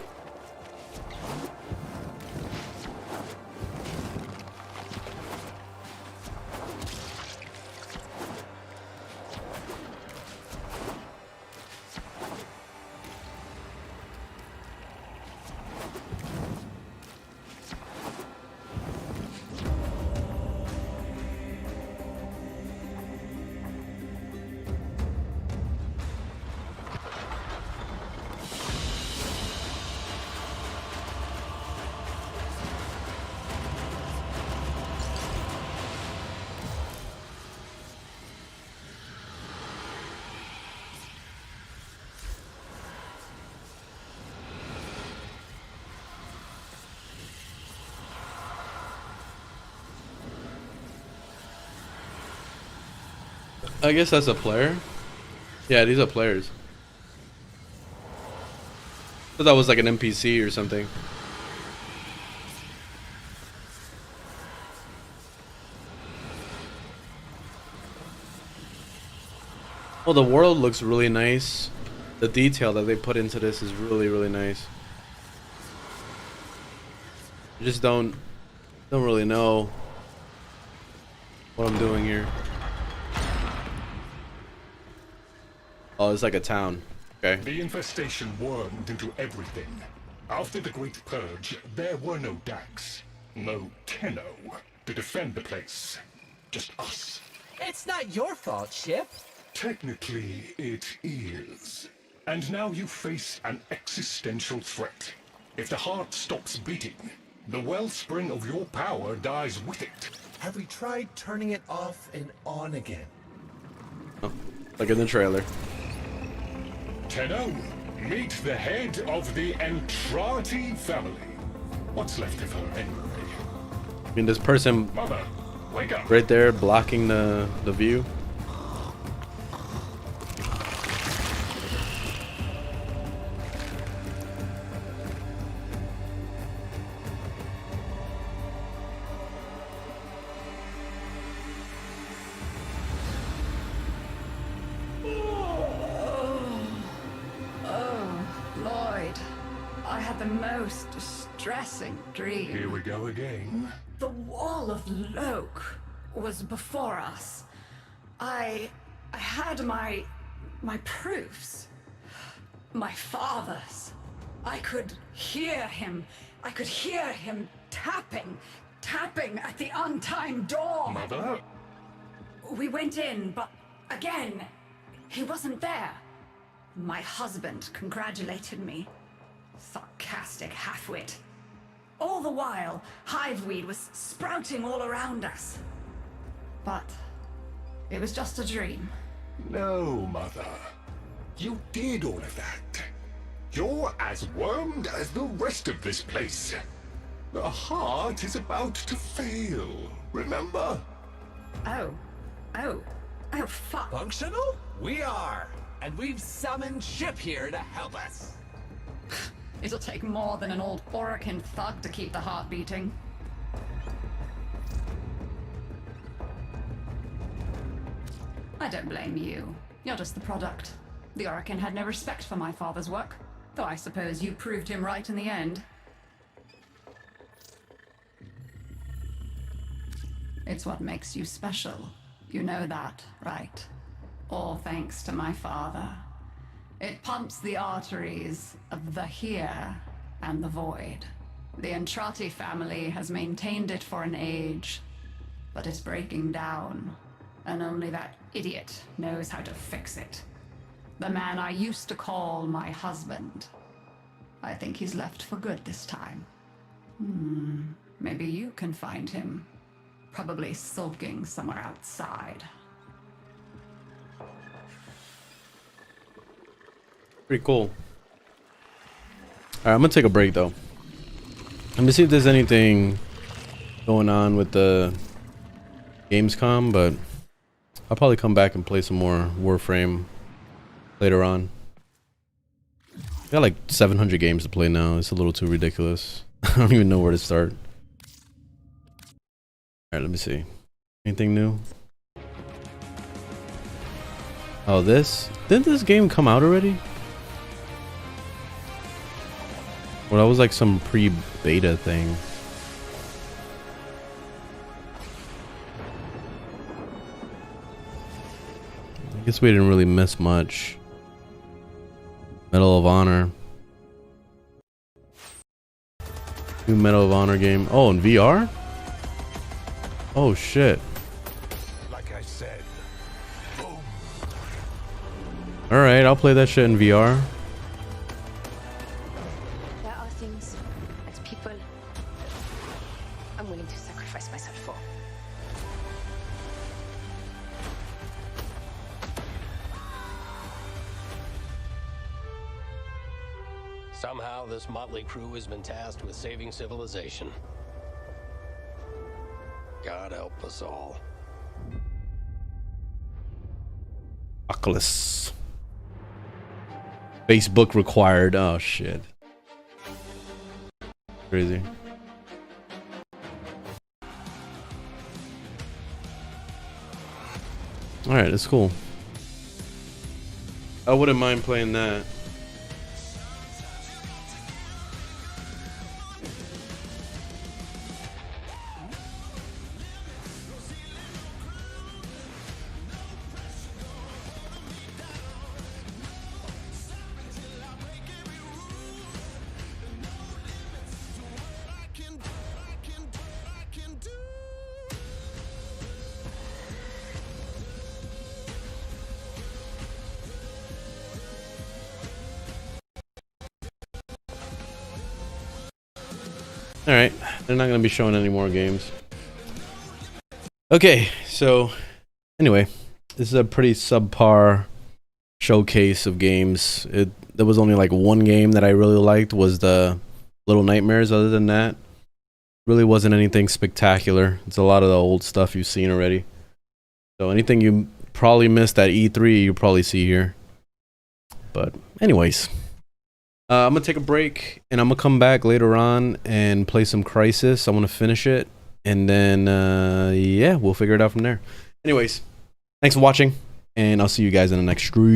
I guess that's a player. Yeah, these are players. I thought that was like an NPC or something. Well, the world looks really nice. The detail that they put into this is really, really nice. I just don't really know what I'm doing here. Oh, it's like a town. Okay. The infestation wormed into everything. After the Great Purge, there were no Dax, no Tenno to defend the place. Just us. It's not your fault, Ship. Technically, it is. And now you face an existential threat. If the heart stops beating, the wellspring of your power dies with it. Have we tried turning it off and on again? Oh, like in the trailer. Tenno, meet the head of the Entrati family. What's left of her anyway? I mean, this person Mother, wake up. right there blocking the view. Most distressing dream. Here we go again. The wall of Loke was before us. I had my proofs. My father's. I could hear him. I could hear him tapping at the untimed door. Mother? We went in, but again, he wasn't there. My husband congratulated me. Sarcastic halfwit. All the while, hiveweed was sprouting all around us. But it was just a dream. No, Mother. You did all of that. You're as wormed as the rest of this place. The heart is about to fail, remember? Oh, fuck. Functional? We are. And we've summoned Ship here to help us. It'll take more than an old Orokin thug to keep the heart beating. I don't blame you. You're just the product. The Orokin had no respect for my father's work, though I suppose you proved him right in the end. It's what makes you special. You know that, right? All thanks to my father. It pumps the arteries of the here and the void. The Entrati family has maintained it for an age, but it's breaking down, and only that idiot knows how to fix it. The man I used to call my husband. I think he's left for good this time. Maybe you can find him. Probably sulking somewhere outside. Pretty cool. All right, I'm gonna take a break though. Let me see if there's anything going on with the Gamescom, but I'll probably come back and play some more Warframe later on. I got like 700 games to play now. It's a little too ridiculous. I don't even know where to start. Alright, let me see. Anything new? Oh, this? Didn't this game come out already? Well, that was like some pre-beta thing. I guess we didn't really miss much. Medal of Honor. New Medal of Honor game. Oh, in VR? Oh shit. Like I said. Alright, I'll play that shit in VR. There are things as people I'm willing to sacrifice myself for. Somehow, this motley crew has been tasked with saving civilization. God help us all. Oculus. Facebook required. Oh shit. Crazy. Alright, that's cool. I wouldn't mind playing that. Alright, they're not going to be showing any more games. Okay, so anyway, this is a pretty subpar showcase of games. There was only like one game that I really liked, was the Little Nightmares. Other than that, really wasn't anything spectacular. It's a lot of the old stuff you've seen already. So anything you probably missed at E3, you'll probably see here. But anyways, I'm gonna take a break and I'm gonna come back later on and play some Crisis. I want to finish it, and then yeah, we'll figure it out from there. Anyways, thanks for watching, and I'll see you guys in the next stream.